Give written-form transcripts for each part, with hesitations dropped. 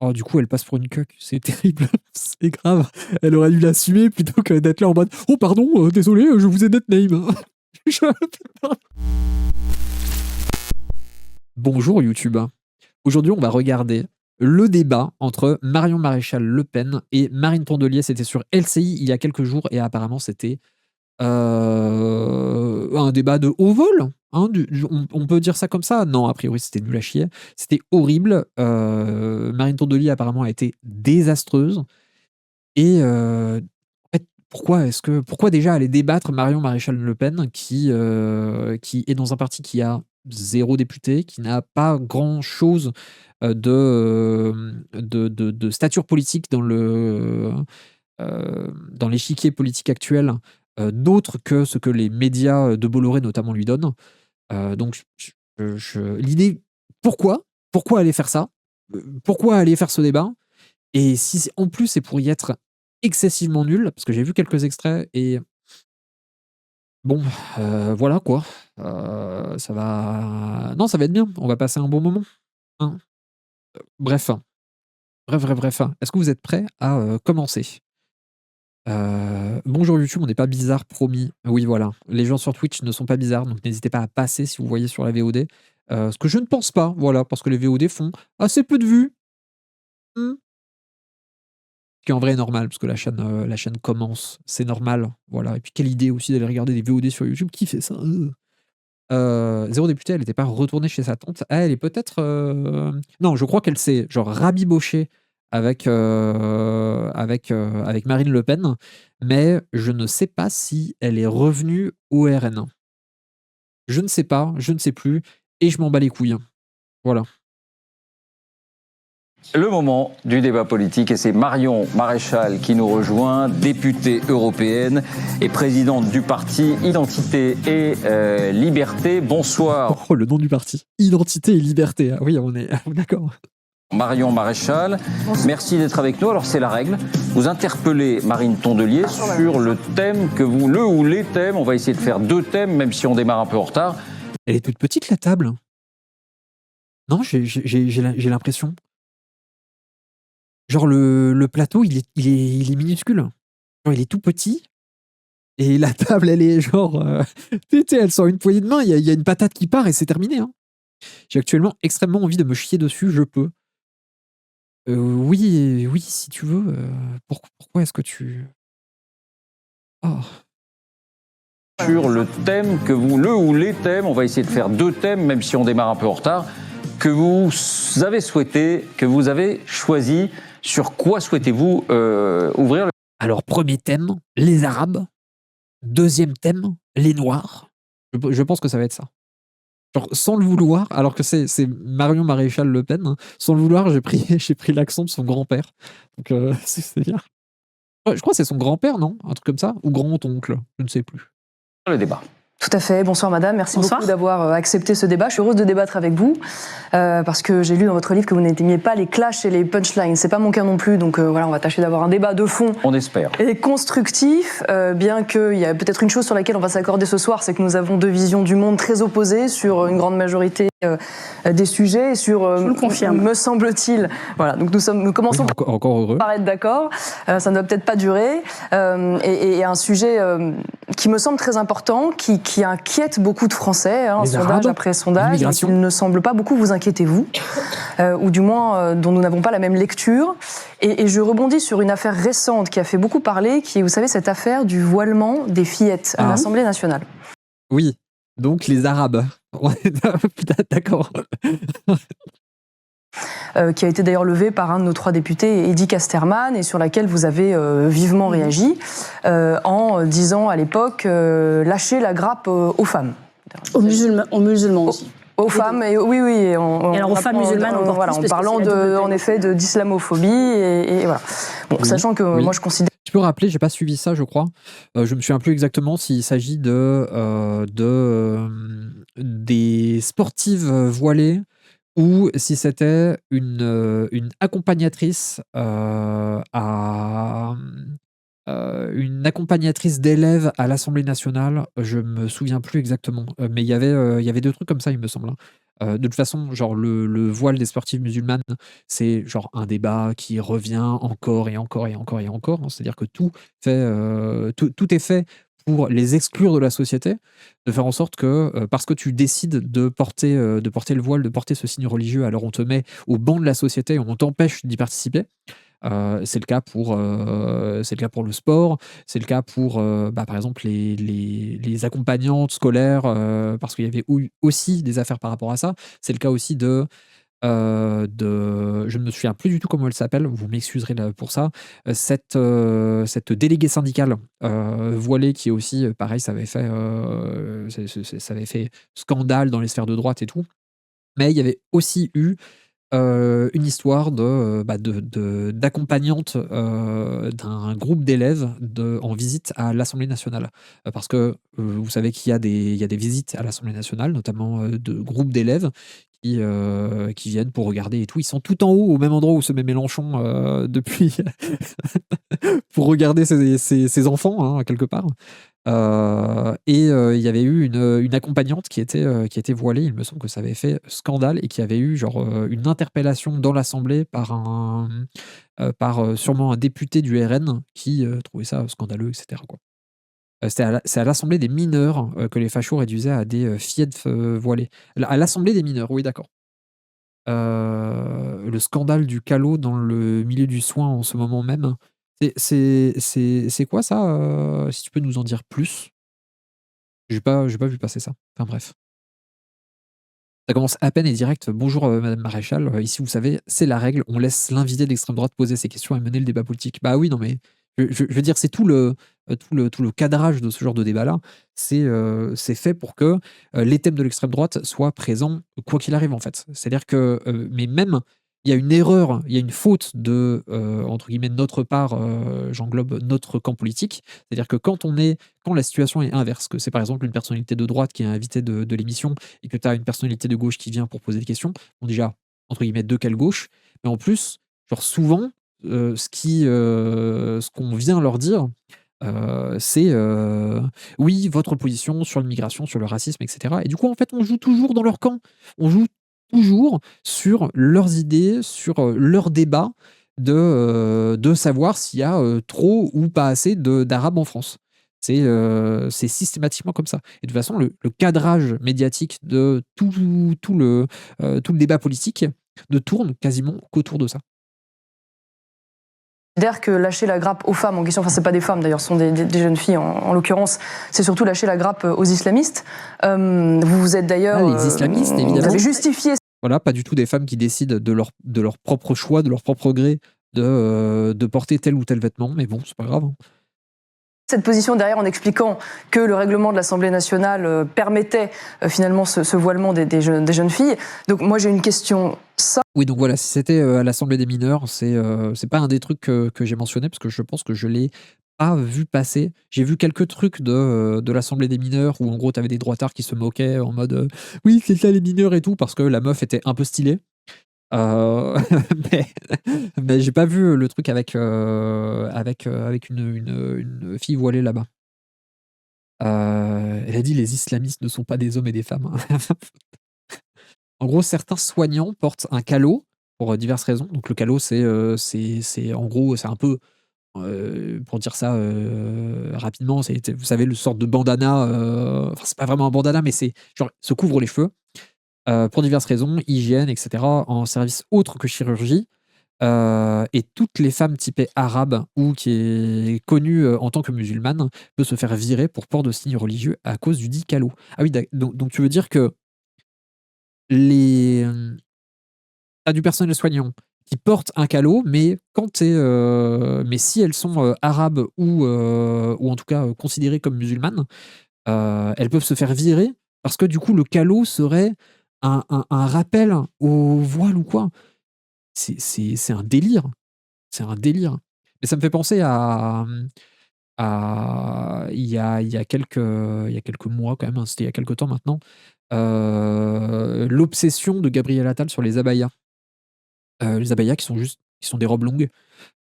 Oh, du coup, elle passe pour une cuck. C'est terrible. C'est grave. Elle aurait dû l'assumer plutôt que d'être là en mode oh, pardon, désolé, je vous ai net name. Bonjour YouTube. Aujourd'hui, on va regarder le débat entre Marion Maréchal Le Pen et Marine Tondelier. C'était sur LCI il y a quelques jours et apparemment c'était un débat de haut vol. Hein, on peut dire ça comme ça? Non, a priori c'était nul à chier. C'était horrible. Marine Tondelier apparemment a été désastreuse. Et en fait, pourquoi déjà aller débattre Marion Maréchal Le Pen qui est dans un parti qui a 0 député, qui n'a pas grand-chose de stature politique dans l'échiquier politique actuel, d'autre que ce que les médias de Bolloré notamment lui donnent. Donc l'idée, pourquoi? Pourquoi aller faire ça? Pourquoi aller faire ce débat? Et si en plus c'est pour y être excessivement nul, parce que j'ai vu quelques extraits et bon, voilà quoi. Ça va non, ça va être bien. On va passer un bon moment, hein. Bref, bref. Est-ce que vous êtes prêts à, commencer? Bonjour YouTube, on n'est pas bizarre, promis. Oui, voilà. Les gens sur Twitch ne sont pas bizarres, donc n'hésitez pas à passer si vous voyez sur la VOD. Ce que je ne pense pas, voilà, parce que les VOD font assez peu de vues. Mmh. Ce qui en vrai est normal, parce que la chaîne commence, c'est normal, voilà. Et puis quelle idée aussi d'aller regarder des VOD sur YouTube, qui fait ça? 0 député, elle n'était pas retournée chez sa tante. Ah, elle est peut-être, non, je crois qu'elle s'est genre rabibochée avec Marine Le Pen, mais je ne sais pas si elle est revenue au RN. Je ne sais pas, je ne sais plus et je m'en bats les couilles. Voilà. Le moment du débat politique et c'est Marion Maréchal qui nous rejoint, députée européenne et présidente du parti Identité et Liberté. Bonsoir. Oh, le nom du parti. Identité et Liberté. Ah oui, on est d'accord. Marion Maréchal, merci d'être avec nous. Alors c'est la règle, vous interpellez Marine Tondelier sur le thème que vous, le ou les thèmes, on va essayer de faire 2 thèmes même si on démarre un peu en retard. Elle est toute petite la table. Non, j'ai l'impression. Genre le plateau, il est minuscule. Genre il est tout petit et la table, elle est genre, tu sais, elle sort une poignée de main, il y a une patate qui part et c'est terminé, hein. J'ai actuellement extrêmement envie de me chier dessus, je peux. Oui, si tu veux, pourquoi est-ce que tu oh. Sur le thème que vous, le ou les thèmes, on va essayer de faire 2 thèmes même si on démarre un peu en retard, que vous avez souhaité, que vous avez choisi. Sur quoi souhaitez-vous ouvrir le... Alors, premier thème, les Arabes. Deuxième thème, les Noirs. Je pense que ça va être ça. Genre, sans le vouloir, alors que c'est Marion Maréchal Le Pen, hein, sans le vouloir, j'ai pris l'accent de son grand-père. Donc, c'est bien. Ouais, je crois que c'est son grand-père, non? Un truc comme ça? Ou grand-oncle? Je ne sais plus. Le débat. Tout à fait. Bonsoir madame, merci beaucoup d'avoir accepté ce débat. Je suis heureuse de débattre avec vous parce que j'ai lu dans votre livre que vous n'aimiez pas les clashs et les punchlines. C'est pas mon cas non plus, donc voilà, on va tâcher d'avoir un débat de fond. On espère. Et constructif, bien qu'il y a peut-être une chose sur laquelle on va s'accorder ce soir, c'est que nous avons 2 visions du monde très opposées sur une grande majorité des sujets, sur, je le confirme, me semble-t-il. Voilà, donc nous commençons encore heureux. par être d'accord. Ça ne va peut-être pas durer. Et un sujet qui me semble très important, qui inquiète beaucoup de Français, hein, sondage après sondage, mais qui ne semble pas beaucoup vous inquiéter, vous, ou du moins dont nous n'avons pas la même lecture. Et je rebondis sur une affaire récente qui a fait beaucoup parler, qui est, vous savez, cette affaire du voilement des fillettes à l'Assemblée nationale. Oui, donc les Arabes. D'accord. Qui a été d'ailleurs levée par un de nos 3 députés, Eddy Casterman, et sur laquelle vous avez vivement réagi en disant à l'époque lâchez la grappe aux femmes. Aux musulmans aussi. Aux femmes, et oui. Et alors aux femmes musulmanes encore voilà, plus. En parlant en effet d'islamophobie et voilà. Bon, sachant que moi je considère. Tu peux rappeler, j'ai pas suivi ça, je crois. Je me souviens plus exactement s'il s'agit des sportives voilées ou si c'était une accompagnatrice à une accompagnatrice d'élèves à l'Assemblée nationale, je me souviens plus exactement, mais il y avait 2 trucs comme ça, il me semble, hein. De toute façon, genre le voile des sportives musulmanes, c'est genre un débat qui revient encore et encore et encore et encore, hein. C'est-à-dire que tout est fait pour les exclure de la société, de faire en sorte que, parce que tu décides de porter le voile, de porter ce signe religieux, alors on te met au banc de la société, on t'empêche d'y participer. C'est le cas pour le sport, c'est le cas pour, par exemple les accompagnantes scolaires, parce qu'il y avait aussi des affaires par rapport à ça. C'est le cas aussi je ne me souviens plus du tout comment elle s'appelle, vous m'excuserez là pour ça, cette déléguée syndicale, voilée qui est aussi, pareil, ça avait fait scandale dans les sphères de droite et tout. Mais il y avait aussi eu une histoire d'accompagnante, d'un groupe d'élèves en visite à l'Assemblée nationale. Parce que, vous savez qu'il y a des visites à l'Assemblée nationale, notamment, de groupes d'élèves qui viennent pour regarder et tout. Ils sont tout en haut, au même endroit où se met Mélenchon, depuis pour regarder ses enfants, hein, quelque part. Il y avait eu une accompagnante qui était voilée. Il me semble que ça avait fait scandale et qui avait eu genre, une interpellation dans l'assemblée par sûrement un député du RN qui, trouvait ça scandaleux et cetera, quoi. C'est à l'assemblée des mineurs, que les fachos réduisaient à des, fillettes, voilées. À l'assemblée des mineurs, oui, d'accord. Le scandale du calot dans le milieu du soin en ce moment même. C'est quoi ça, si tu peux nous en dire plus? J'ai pas vu passer ça. Enfin bref. Ça commence à peine et direct: «Bonjour, madame Maréchal, ici, vous savez, c'est la règle, on laisse l'invité d'extrême droite poser ses questions et mener le débat politique». Bah oui, non mais je veux dire, c'est tout le cadrage de ce genre de débat-là, c'est fait pour que, les thèmes de l'extrême droite soient présents quoi qu'il arrive, en fait. C'est-à-dire que, mais même, il y a une erreur, il y a une faute entre guillemets, «de notre part», j'englobe notre camp politique. C'est-à-dire que quand la situation est inverse, que c'est par exemple une personnalité de droite qui est invitée de l'émission et que tu as une personnalité de gauche qui vient pour poser des questions, bon déjà, entre guillemets, «de quelle gauche?», mais en plus, genre souvent, ce qu'on vient leur dire, c'est, «Oui, votre position sur l'immigration, sur le racisme» et cetera, et du coup, en fait, on joue toujours dans leur camp. On joue toujours sur leurs idées, sur, leurs débats de savoir s'il y a, trop ou pas assez d'arabes en France. C'est systématiquement comme ça, et de toute façon, le cadrage médiatique de tout le débat politique ne tourne quasiment qu'autour de ça. Considère que lâcher la grappe aux femmes en question, enfin c'est pas des femmes d'ailleurs, ce sont des jeunes filles en l'occurrence, c'est surtout lâcher la grappe aux islamistes. Vous vous êtes d'ailleurs... Les islamistes, évidemment. Vous avez justifié... Voilà, pas du tout des femmes qui décident de leur propre choix, de leur propre gré, de porter tel ou tel vêtement, mais bon, c'est pas grave, hein. Cette position derrière en expliquant que le règlement de l'Assemblée nationale permettait finalement ce voilement des jeunes filles. Donc moi j'ai une question. Oui, donc voilà, si c'était à l'Assemblée des mineurs, c'est pas un des trucs que j'ai mentionné, parce que je pense que je l'ai pas vu passer. J'ai vu quelques trucs de l'Assemblée des mineurs où en gros t'avais des droitards qui se moquaient en mode oui, c'est ça les mineurs et tout, parce que la meuf était un peu stylée. Heu, mais mais j'ai pas vu le truc avec une fille voilée là-bas. Elle a dit: «Les islamistes ne sont pas des hommes et des femmes». En gros, certains soignants portent un calot pour, diverses raisons. Donc le calot, c'est en gros, c'est un peu, pour dire ça, rapidement, c'est vous savez, le sorte de bandana, enfin, c'est pas vraiment un bandana, mais c'est genre, se couvre les cheveux. Pour diverses raisons, hygiène et cetera, en service autre que chirurgie, et toutes les femmes typées arabes ou qui est connue, en tant que musulmane, peut se faire virer pour port de signes religieux à cause du dit calot. Ah oui, donc tu veux dire que les, tu du personnel soignant qui porte un calot, mais mais si elles sont, arabes ou en tout cas, considérées comme musulmanes, elles peuvent se faire virer parce que du coup le calot serait un rappel au voile ou quoi? C'est un délire, c'est un délire. Mais ça me fait penser il y a quelques mois quand même, hein, c'était il y a quelque temps maintenant, l'obsession de Gabriel Attal sur les abayas. Les abayas qui sont juste qui sont des robes longues.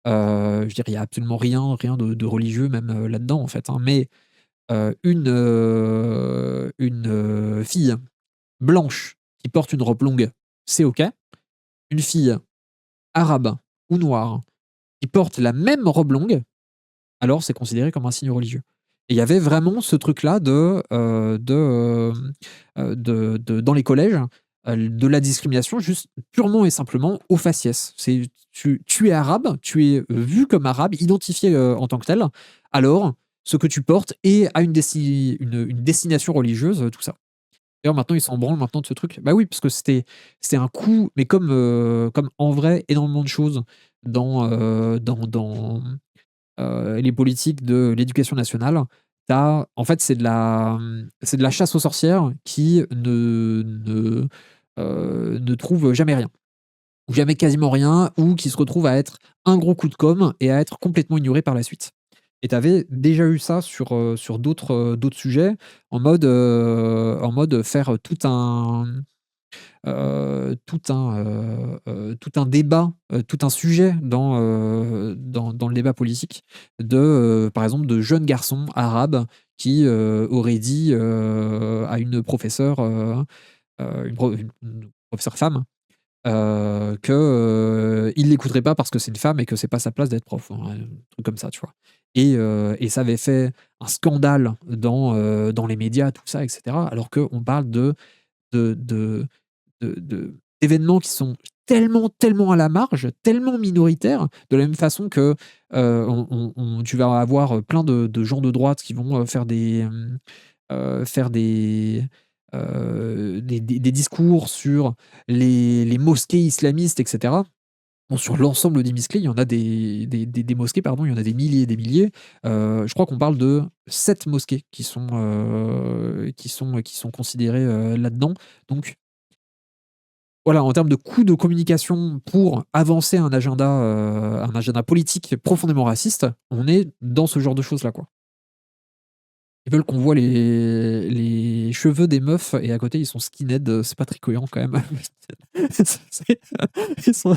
Je veux dire, il n'y a absolument rien de religieux même là-dedans, en fait. Hein. Mais une fille blanche qui porte une robe longue, c'est OK. Une fille arabe ou noire qui porte la même robe longue, alors c'est considéré comme un signe religieux. Et il y avait vraiment ce truc-là dans les collèges, de la discrimination juste purement et simplement au faciès. Tu es arabe, tu es vu comme arabe, identifié en tant que tel, alors ce que tu portes et a une destination religieuse, tout ça. D'ailleurs, maintenant, ils s'en branlent maintenant de ce truc. Bah oui, parce que c'était un coup, mais comme en vrai, énormément de choses dans les politiques de l'éducation nationale. En fait, c'est de la chasse aux sorcières qui ne trouve jamais rien. Ou jamais quasiment rien, ou qui se retrouve à être un gros coup de com' et à être complètement ignoré par la suite. Et tu avais déjà eu ça sur d'autres sujets, en mode faire tout un débat, tout un sujet dans le débat politique par exemple, de jeunes garçons arabes qui auraient dit à une professeure, une professeure femme, qu'il l'écouterait pas parce que c'est une femme et que c'est pas sa place d'être prof, hein, un truc comme ça, tu vois. Et ça avait fait un scandale dans les médias, tout ça, etc. Alors qu'on parle de d'événements qui sont tellement à la marge, tellement minoritaires, de la même façon que tu vas avoir plein de gens de droite qui vont faire des discours sur les mosquées islamistes, etc. Bon, sur l'ensemble des mosquées, il y en a des mosquées, pardon, il y en a des milliers et des milliers. Je crois qu'on parle de 7 mosquées qui sont considérées là-dedans. Donc, voilà, en termes de coûts de communication pour avancer un agenda politique profondément raciste, on est dans ce genre de choses-là, quoi. Ils veulent qu'on voit les cheveux des meufs et à côté ils sont skinhead, c'est pas très cohérent quand même. Ils, sont-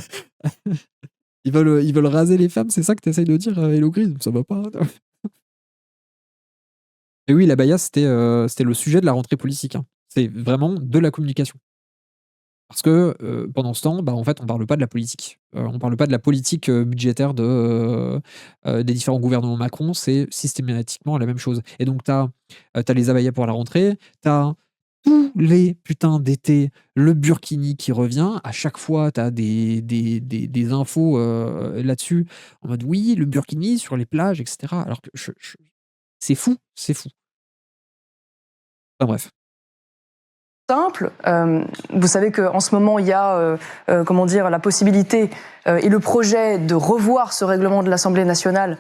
ils veulent raser les femmes, c'est ça que tu essayes de dire, Hello Gris? Ça va pas. Et oui, l'abaya, c'était le sujet de la rentrée politique. Hein. C'est vraiment de la communication. Parce que pendant ce temps, bah, en fait, on parle pas de la politique. On parle pas de la politique budgétaire des différents gouvernements Macron, c'est systématiquement la même chose. Et donc, tu as les abayas pour la rentrée, tu as tous les putains d'été, le burkini qui revient. À chaque fois, tu as des infos là-dessus, en mode oui, le burkini sur les plages, etc. Alors que c'est fou, c'est fou. Enfin bref. Simple. Vous savez qu'en ce moment, il y a la possibilité et le projet de revoir ce règlement de l'Assemblée nationale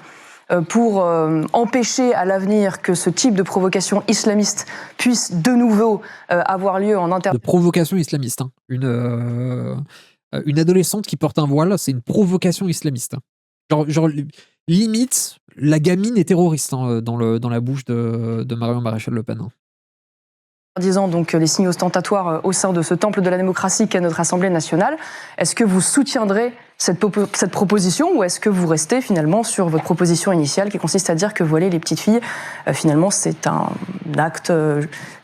pour empêcher à l'avenir que ce type de provocation islamiste puisse de nouveau avoir lieu en interne. De provocation islamiste. Hein. Une adolescente qui porte un voile, c'est une provocation islamiste. Genre limite, la gamine est terroriste hein, dans la bouche de Marion Maréchal Le Pen. Hein. Disant donc les signes ostentatoires au sein de ce temple de la démocratie qu'est notre Assemblée nationale. Est-ce que vous soutiendrez cette proposition ou est-ce que vous restez finalement sur votre proposition initiale qui consiste à dire que voiler les petites filles, finalement c'est un acte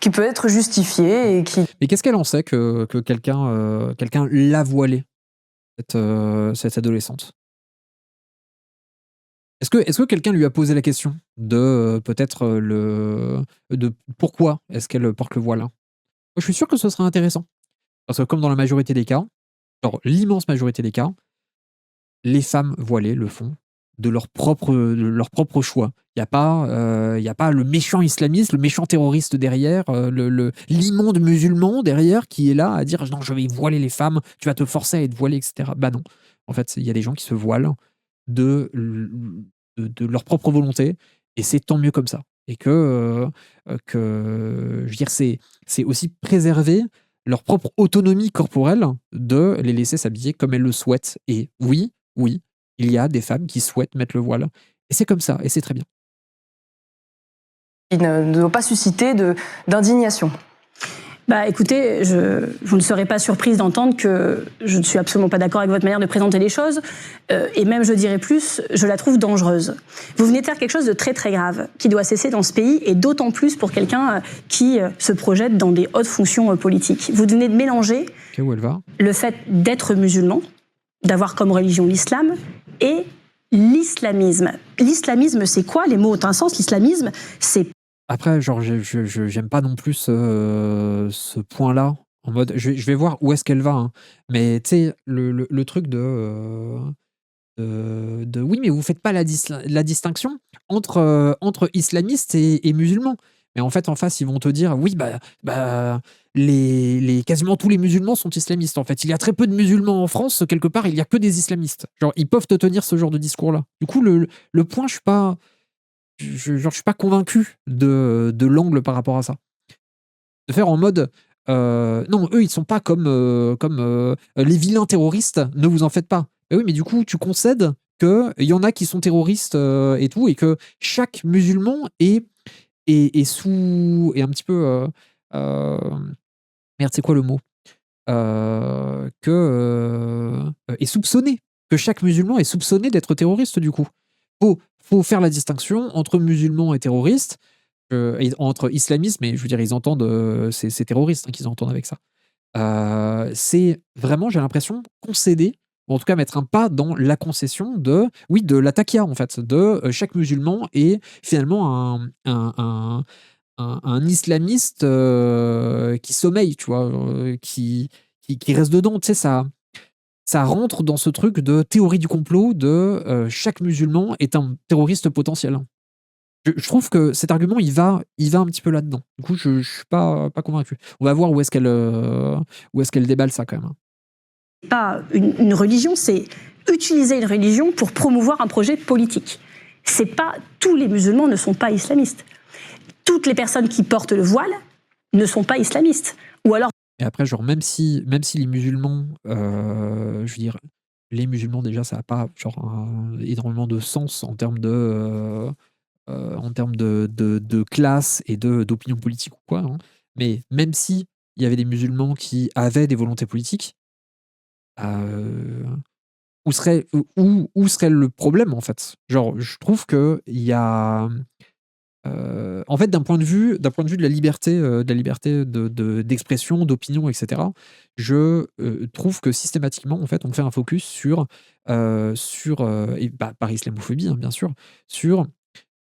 qui peut être justifié et qui... Et qu'est-ce qu'elle en sait que quelqu'un l'a voilée, cette adolescente? Est-ce que quelqu'un lui a posé la question de peut-être de pourquoi est-ce qu'elle porte le voile? Moi, je suis sûr que ce serait intéressant. Parce que comme dans la majorité des cas, genre l'immense majorité des cas, les femmes voilées le font de leur propre choix. Il n'y a pas le méchant islamiste, le méchant terroriste derrière, l'immonde musulman derrière qui est là à dire non, je vais voiler les femmes, tu vas te forcer à être voilée, etc. Bah non. En fait, il y a des gens qui se voilent de leur propre volonté et c'est tant mieux comme ça. Et que je veux dire, c'est aussi préserver leur propre autonomie corporelle de les laisser s'habiller comme elles le souhaitent. Et oui, il y a des femmes qui souhaitent mettre le voile. Et c'est comme ça, et c'est très bien. Il ne doit pas susciter d'indignation. Écoutez, vous ne serez pas surprise d'entendre que je ne suis absolument pas d'accord avec votre manière de présenter les choses, et même, je dirais plus, je la trouve dangereuse. Vous venez de faire quelque chose de très très grave, qui doit cesser dans ce pays, et d'autant plus pour quelqu'un qui se projette dans des hautes fonctions politiques. Vous venez de mélanger où elle va. Le fait d'être musulman, d'avoir comme religion l'islam, et l'islamisme. L'islamisme, c'est quoi? Les mots ont un sens. L'islamisme, c'est... Après, genre, j'aime pas non plus ce point-là. En mode, je vais voir où est-ce qu'elle va. Hein. Mais tu sais, le truc oui, mais vous faites pas la distinction entre islamistes et musulmans. Mais en fait, en face, ils vont te dire, oui, quasiment tous les musulmans sont islamistes. En fait, il y a très peu de musulmans en France. Quelque part, il y a que des islamistes. Genre, ils peuvent te tenir ce genre de discours-là. Du coup, le point, je suis pas convaincu de l'angle par rapport à ça. De faire en mode, non, eux, ils sont pas comme les vilains terroristes. Ne vous en faites pas. Mais oui, mais du coup, tu concèdes qu'il y en a qui sont terroristes et tout, et que chaque musulman est un petit peu merde, c'est quoi le mot est soupçonné, que chaque musulman est soupçonné d'être terroriste du coup. Faut faire la distinction entre musulmans et terroristes, et entre islamisme, mais je veux dire, ils entendent, c'est terroristes qu'ils entendent avec ça. C'est vraiment, j'ai l'impression, concéder, ou en tout cas mettre un pas dans la concession de la taqia, en fait, de chaque musulman est finalement un islamiste qui sommeille, tu vois, qui reste dedans, tu sais, ça rentre dans ce truc de théorie du complot de chaque musulman est un terroriste potentiel. Je trouve que cet argument, il va un petit peu là-dedans. Du coup, je suis pas convaincu. On va voir où est-ce qu'elle déballe ça, quand même. Pas une religion, c'est utiliser une religion pour promouvoir un projet politique. C'est pas... Tous les musulmans ne sont pas islamistes. Toutes les personnes qui portent le voile ne sont pas islamistes. Ou alors... Et après, genre, même si les musulmans, je veux dire, les musulmans, déjà, ça n'a pas énormément de sens en termes de classe et d'opinion politique ou quoi. Hein. Mais même si il y avait des musulmans qui avaient des volontés politiques, où serait le problème, en fait? Genre, je trouve qu'il y a... en fait, d'un point de vue de la liberté, d'expression, d'opinion, etc., je trouve que systématiquement, en fait, on fait un focus sur par islamophobie, hein, bien sûr, sur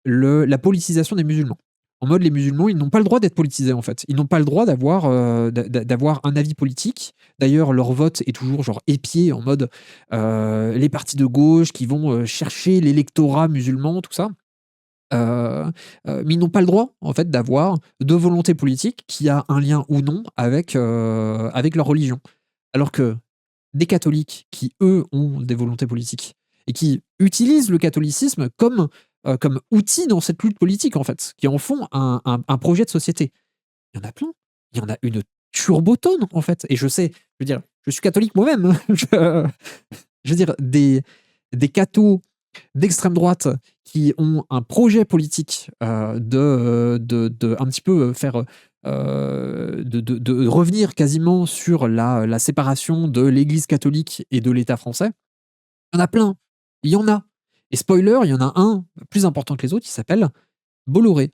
la politisation des musulmans. En mode, les musulmans, ils n'ont pas le droit d'être politisés, en fait. Ils n'ont pas le droit d'avoir un avis politique. D'ailleurs, leur vote est toujours genre épié, en mode les partis de gauche qui vont chercher l'électorat musulman, tout ça. Mais ils n'ont pas le droit, en fait, d'avoir de volonté politique qui a un lien ou non avec leur religion. Alors que des catholiques qui, eux, ont des volontés politiques et qui utilisent le catholicisme comme outil dans cette lutte politique, en fait, qui en font un projet de société. Il y en a plein. Il y en a une turbotonne, en fait. Et je sais, je veux dire, je suis catholique moi-même. Je veux dire, des cathos d'extrême droite qui ont un projet politique de un petit peu faire de revenir quasiment sur la séparation de l'Église catholique et de l'État français. Il y en a plein. Il y en a. Et spoiler, il y en a un plus important que les autres, il s'appelle Bolloré.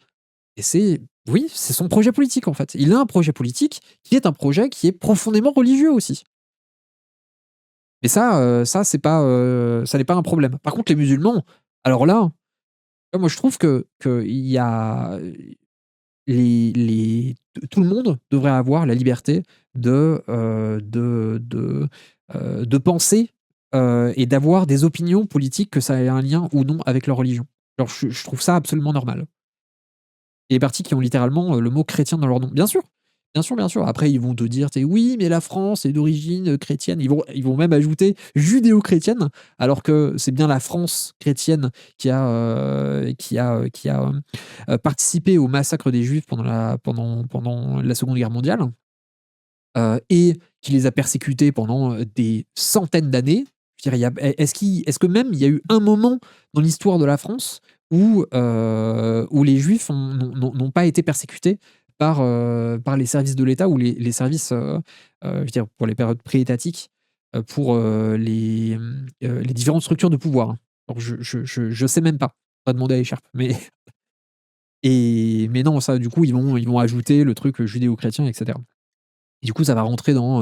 Et c'est son projet politique, en fait. Il a un projet politique qui est un projet qui est profondément religieux aussi. Et ça c'est pas, ça n'est pas un problème. Par contre, les musulmans, alors là, moi je trouve que il y a tout le monde devrait avoir la liberté de penser et d'avoir des opinions politiques, que ça ait un lien ou non avec leur religion. Alors, je trouve ça absolument normal. Il y a des partis qui ont littéralement le mot chrétien dans leur nom. Bien sûr. Bien sûr, bien sûr. Après, ils vont te dire, oui, mais la France est d'origine chrétienne. Ils vont même ajouter judéo-chrétienne, alors que c'est bien la France chrétienne qui a participé au massacre des Juifs pendant la Seconde Guerre mondiale, et qui les a persécutés pendant des centaines d'années. Est-ce que même il y a eu un moment dans l'histoire de la France où les Juifs n'ont pas été persécutés par les services de l'État ou les services, je veux dire, pour les périodes pré-étatiques, pour les différentes structures de pouvoir. Alors je sais même pas. On va demander à Écharpe, mais mais non, ça, du coup, ils vont ajouter le truc judéo-chrétien, etc. Et du coup, ça va rentrer dans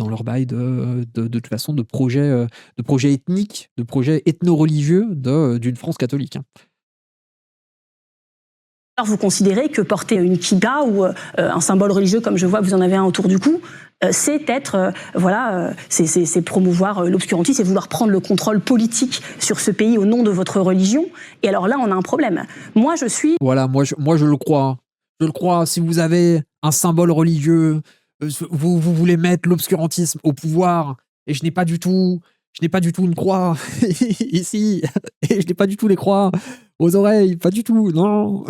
leur bail de toute façon de projets ethniques, de projets ethno-religieux d'une France catholique. Hein. Alors vous considérez que porter une kippa ou un symbole religieux, comme je vois que vous en avez un autour du cou, c'est être, c'est promouvoir l'obscurantisme et vouloir prendre le contrôle politique sur ce pays au nom de votre religion. Et alors là, on a un problème. Moi, je suis... Voilà, moi je le crois. Je le crois. Si vous avez un symbole religieux, vous voulez mettre l'obscurantisme au pouvoir, et je n'ai pas du tout une croix ici, et je n'ai pas du tout les croix aux oreilles, pas du tout, non.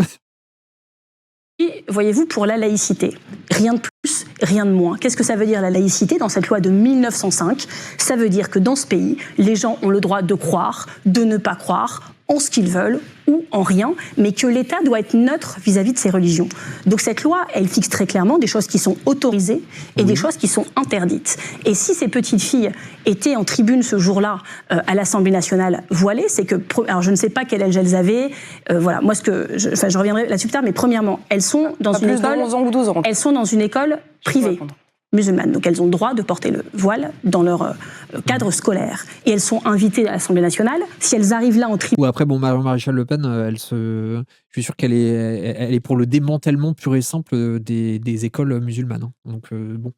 Voyez-vous, pour la laïcité, rien de plus, rien de moins. Qu'est-ce que ça veut dire la laïcité dans cette loi de 1905 ? Ça veut dire que dans ce pays, les gens ont le droit de croire, de ne pas croire, en ce qu'ils veulent ou en rien, mais que l'État doit être neutre vis-à-vis de ces religions. Donc cette loi, elle fixe très clairement des choses qui sont autorisées et des choses qui sont interdites. Et si ces petites filles étaient en tribune ce jour-là à l'Assemblée nationale voilées, c'est que, alors je ne sais pas quel âge elles avaient, voilà, moi je reviendrai là-dessus plus tard, mais premièrement, elles sont dans une école, 11 ans ou 12 ans. Elles sont dans une école privée. Musulmanes. Donc elles ont le droit de porter le voile dans leur cadre scolaire. Et elles sont invitées à l'Assemblée nationale. Si elles arrivent là en tribune... Ou après, bon, Maréchal Le Pen, je suis sûr qu'elle est pour le démantèlement pur et simple des écoles musulmanes. Hein. Donc bon,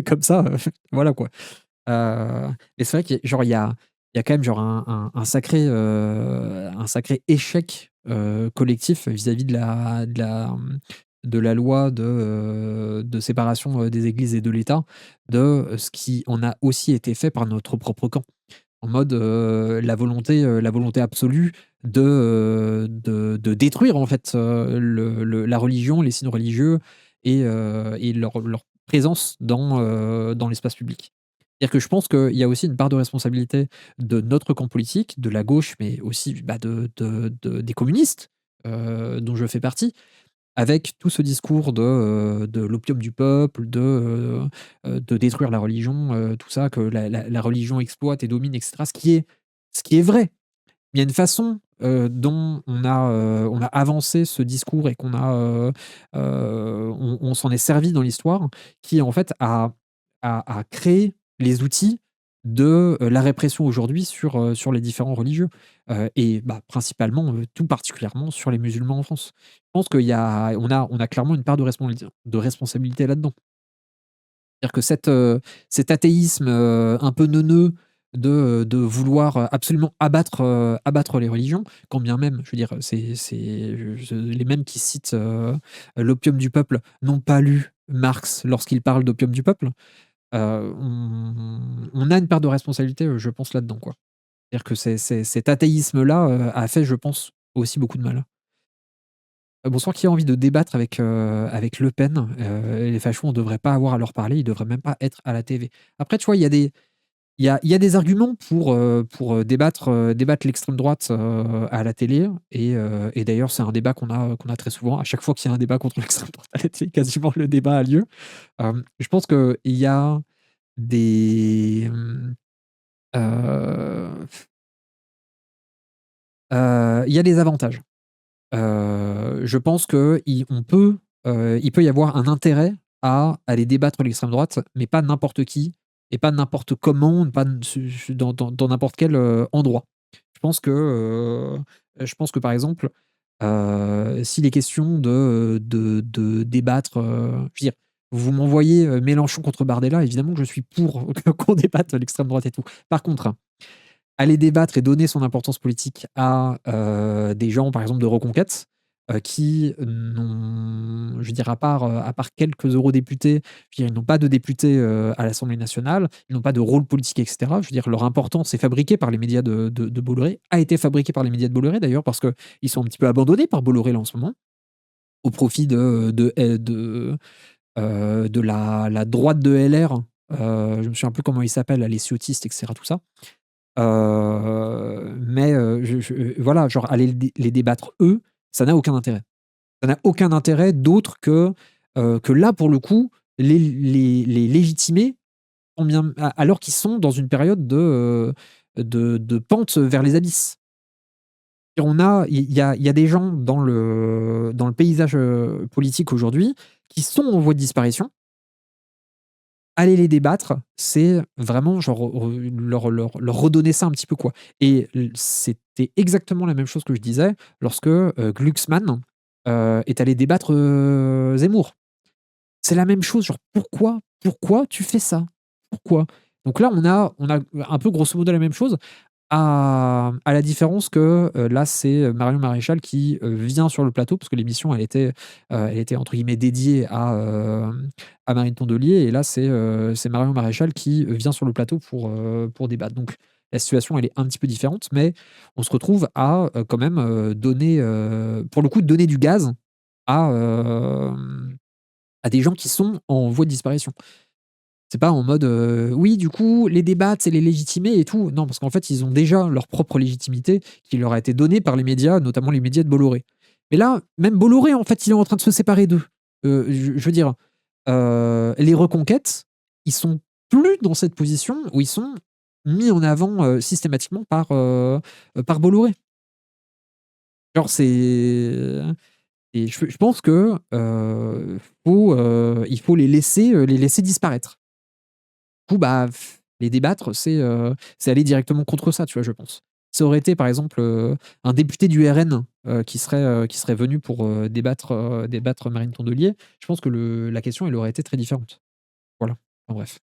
comme ça, voilà quoi. Mais c'est vrai qu'il y a quand même genre un sacré échec collectif vis-à-vis de la loi de séparation des églises et de l'État, de ce qui en a aussi été fait par notre propre camp. En mode la volonté absolue de détruire en fait la religion, les signes religieux et leur présence dans l'espace public. C'est-à-dire que je pense qu'il y a aussi une part de responsabilité de notre camp politique, de la gauche, mais aussi des communistes, dont je fais partie, avec tout ce discours de l'opium du peuple, de détruire la religion, tout ça, que la religion exploite et domine, etc. Ce qui est vrai. Il y a une façon dont on a avancé ce discours et on s'en est servi dans l'histoire, qui en fait a créé les outils de la répression aujourd'hui sur les différents religieux et principalement, tout particulièrement sur les musulmans en France. Je pense qu'on a clairement une part de responsabilité là-dedans. C'est-à-dire que cet athéisme un peu neuneux de vouloir absolument abattre les religions, quand bien même, je veux dire, les mêmes qui citent l'opium du peuple n'ont pas lu Marx lorsqu'il parle d'opium du peuple. On a une part de responsabilité, je pense, là-dedans, quoi. C'est-à-dire que cet athéisme-là a fait, je pense, aussi beaucoup de mal. Bonsoir, qui a envie de débattre avec Le Pen? Les fachos, on ne devrait pas avoir à leur parler, ils ne devraient même pas être à la TV. Après, tu vois, il y a des arguments pour débattre l'extrême droite à la télé. Et d'ailleurs, c'est un débat qu'on a très souvent. À chaque fois qu'il y a un débat contre l'extrême droite à la télé, quasiment le débat a lieu. Je pense qu'il y a des... il y a des avantages. Je pense qu'il peut y avoir un intérêt à aller débattre l'extrême droite, mais pas n'importe qui, et pas n'importe comment, pas dans n'importe quel endroit. Je pense que par exemple, s'il est question de débattre, je veux dire, vous m'envoyez Mélenchon contre Bardella, évidemment que je suis pour qu'on débatte l'extrême droite et tout. Par contre, aller débattre et donner son importance politique à des gens, par exemple, de Reconquête, qui n'ont, je veux dire, à part quelques eurodéputés, je veux dire, ils n'ont pas de députés à l'Assemblée nationale, ils n'ont pas de rôle politique, etc. Je veux dire, leur importance est fabriquée par les médias de Bolloré, a été fabriquée par les médias de Bolloré, d'ailleurs, parce qu'ils sont un petit peu abandonnés par Bolloré, là, en ce moment, au profit de la droite de LR. Je me souviens plus comment ils s'appellent, les ciotistes, etc., tout ça. Mais voilà, genre aller les débattre eux, ça n'a aucun intérêt. Ça n'a aucun intérêt d'autre que là, pour le coup, les légitimer alors qu'ils sont dans une période de pente vers les abysses. Il y a des gens dans le paysage politique aujourd'hui qui sont en voie de disparition. Aller les débattre, c'est vraiment genre leur redonner ça un petit peu, quoi. Et c'était exactement la même chose que je disais lorsque Glucksmann est allé débattre Zemmour. C'est la même chose, genre pourquoi tu fais ça? Pourquoi? Donc là, on a un peu grosso modo la même chose, à la différence que là, c'est Marion Maréchal qui vient sur le plateau, parce que l'émission, elle était entre guillemets dédiée à Marine Tondelier, et là, c'est Marion Maréchal qui vient sur le plateau pour débattre. Donc la situation, elle est un petit peu différente, mais on se retrouve à quand même donner, pour le coup, donner du gaz à, à des gens qui sont en voie de disparition. C'est pas en mode oui, du coup, les débats, c'est les légitimer et tout. Non, parce qu'en fait, ils ont déjà leur propre légitimité qui leur a été donnée par les médias, notamment les médias de Bolloré. Mais là, même Bolloré, en fait, il est en train de se séparer d'eux. Je veux dire, les reconquêtes, ils sont plus dans cette position où ils sont mis en avant systématiquement par Bolloré. Genre, et je pense que il faut les laisser disparaître. Du coup, bah, les débattre, c'est aller directement contre ça, tu vois, je pense. Ça aurait été, par exemple, un député du RN qui serait venu pour débattre Marine Tondelier, je pense que la question, elle aurait été très différente. Voilà. Enfin, bref.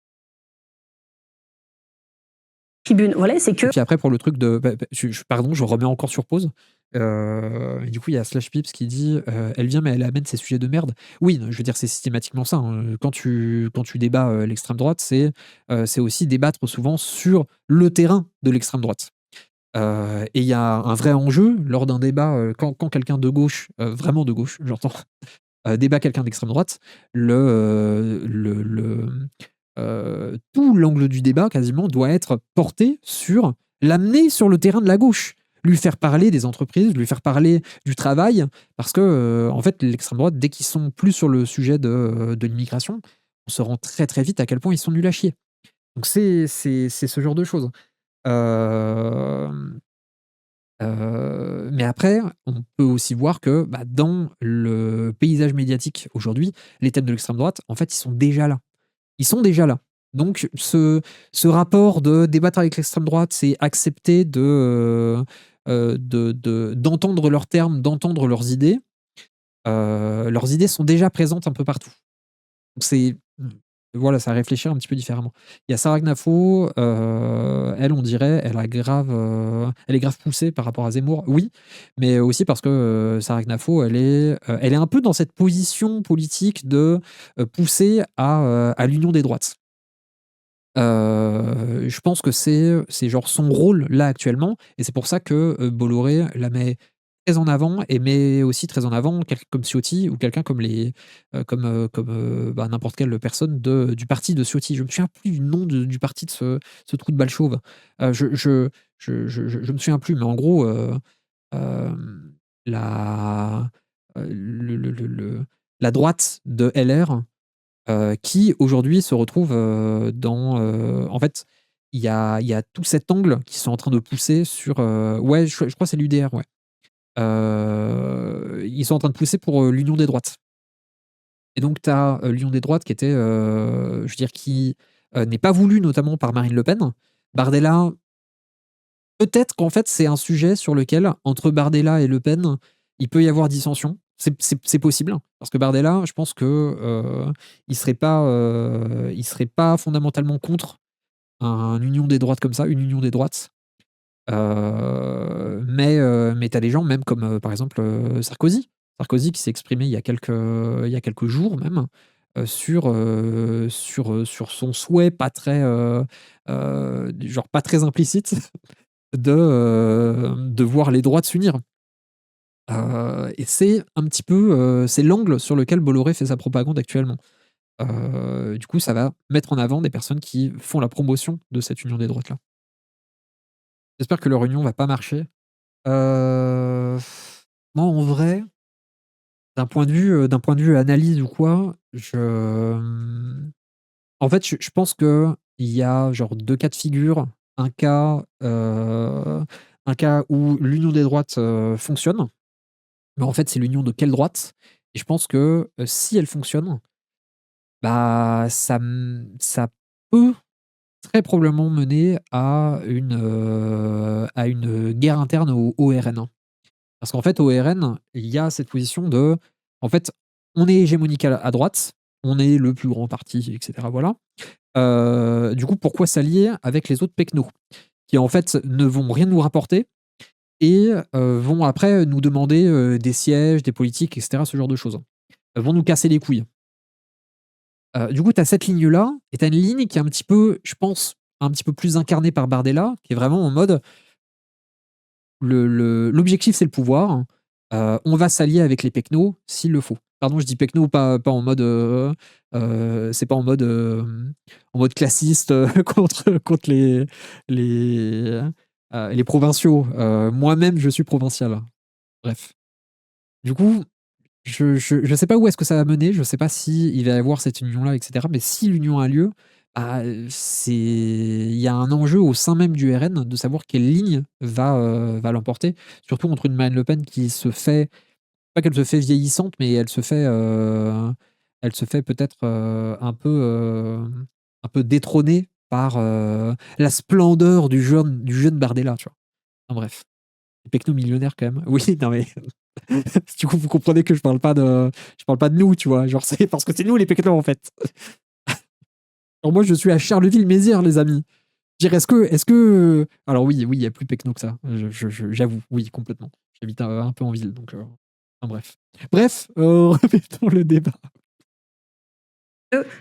Tribune, voilà, c'est que. Et puis après, pour le truc de. Pardon, je remets encore sur pause. Du coup, il y a Slash Pips qui dit elle vient, mais elle amène ses sujets de merde. Oui, je veux dire, c'est systématiquement ça. Hein. Quand tu débats l'extrême droite, c'est aussi débattre souvent sur le terrain de l'extrême droite. Et il y a un vrai enjeu lors d'un débat, quand quelqu'un de gauche, vraiment de gauche, j'entends, débat quelqu'un d'extrême droite, tout l'angle du débat quasiment doit être porté sur l'amener sur le terrain de la gauche, lui faire parler des entreprises, lui faire parler du travail, parce que en fait l'extrême droite, dès qu'ils sont plus sur le sujet de l'immigration, on se rend très très vite à quel point ils sont nuls à chier. Donc c'est ce genre de choses. Mais après, on peut aussi voir que dans le paysage médiatique aujourd'hui, les thèmes de l'extrême droite, en fait, ils sont déjà là. Ils sont déjà là. Donc, ce rapport de débattre avec l'extrême droite, c'est accepter d'entendre leurs termes, d'entendre leurs idées. Leurs idées sont déjà présentes un peu partout. Donc, voilà, ça réfléchir un petit peu différemment. Il y a Sarah Gnafo, elle, on dirait, elle est grave poussée par rapport à Zemmour, oui, mais aussi parce que Sarah Gnafo, elle est un peu dans cette position politique de pousser à l'union des droites. Je pense que c'est genre son rôle là actuellement, et c'est pour ça que Bolloré la met très en avant, et met aussi très en avant quelqu'un comme Ciotti ou quelqu'un comme n'importe quelle personne du parti de Ciotti. Je me souviens plus du nom du parti de ce trou de balle chauve. Je me souviens plus, mais en gros, la, la droite de LR, qui aujourd'hui se retrouve dans. En fait, il y a tout cet angle qui sont en train de pousser sur. Ouais, je crois que c'est l'UDR, ouais. Ils sont en train de pousser pour l'union des droites. Et donc, tu as l'union des droites qui était, je veux dire, qui n'est pas voulue notamment par Marine Le Pen. Bardella, peut-être qu'en fait, c'est un sujet sur lequel, entre Bardella et Le Pen, il peut y avoir dissension. C'est possible, parce que Bardella, je pense que il serait pas fondamentalement contre une union des droites comme ça, une union des droites. Mais tu as des gens, même comme par exemple Sarkozy qui s'est exprimé il y a quelques jours même, sur son souhait pas très genre pas très implicite de voir les droites s'unir. Et c'est un petit peu c'est l'angle sur lequel Bolloré fait sa propagande actuellement. Du coup, ça va mettre en avant des personnes qui font la promotion de cette union des droites là. J'espère que leur union va pas marcher. Moi, en vrai, d'un point de vue analyse ou quoi, en fait, je pense qu'il y a genre 2 cas de figure. Un cas, où l'union des droites, fonctionne, mais en fait, c'est l'union de quelle droite? Et je pense que, si elle fonctionne, bah, ça peut très probablement mener à une guerre interne au RN. Parce qu'en fait, au RN, il y a cette position de, en fait, on est hégémonique à droite, on est le plus grand parti, et cetera, voilà. Du coup, pourquoi s'allier avec les autres pecnos? Qui, en fait, ne vont rien nous rapporter et vont après nous demander, des sièges, des politiques, et cetera, ce genre de choses. Vont nous casser les couilles. Du coup, tu as cette ligne-là et tu as une ligne qui est un petit peu, je pense, un petit peu plus incarnée par Bardella, qui est vraiment en mode l'objectif, c'est le pouvoir. On va s'allier avec les pecnos s'il le faut. Pardon, je dis pecnos, pas en mode, c'est pas en mode classiste contre les provinciaux. Moi-même, je suis provincial. Bref. Du coup, je sais pas où est-ce que ça va mener. Je sais pas si il va y avoir cette union-là, etc. Mais si l'union a lieu, bah, il y a un enjeu au sein même du RN de savoir quelle ligne va l'emporter. Surtout contre une Marine Le Pen qui se fait, pas qu'elle se fait vieillissante, mais elle se fait peut-être un peu détrônée par la splendeur du jeune Bardella, tu vois. Enfin, bref, Pecno millionnaire quand même. Oui, non mais du coup vous comprenez que je parle pas de nous, tu vois. Genre c'est parce que c'est nous les Pecno en fait. Alors moi je suis à Charleville-Mézières les amis. Dire est-ce que alors oui il y a plus Pecno que ça. J'avoue, oui complètement. J'habite un peu en ville donc enfin, bref, répétons le débat.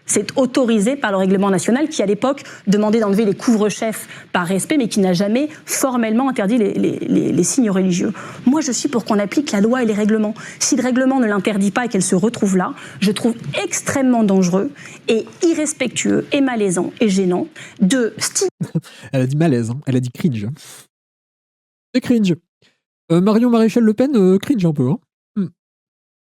C'est autorisé par le règlement national qui, à l'époque, demandait d'enlever les couvre-chefs par respect, mais qui n'a jamais formellement interdit les signes religieux. Moi, je suis pour qu'on applique la loi et les règlements. Si le règlement ne l'interdit pas et qu'elle se retrouve là, je trouve extrêmement dangereux et irrespectueux et malaisant et gênant de... Elle a dit malaise, hein. Elle a dit cringe. C'est cringe. Marion Maréchal Le Pen, cringe un peu. Hein.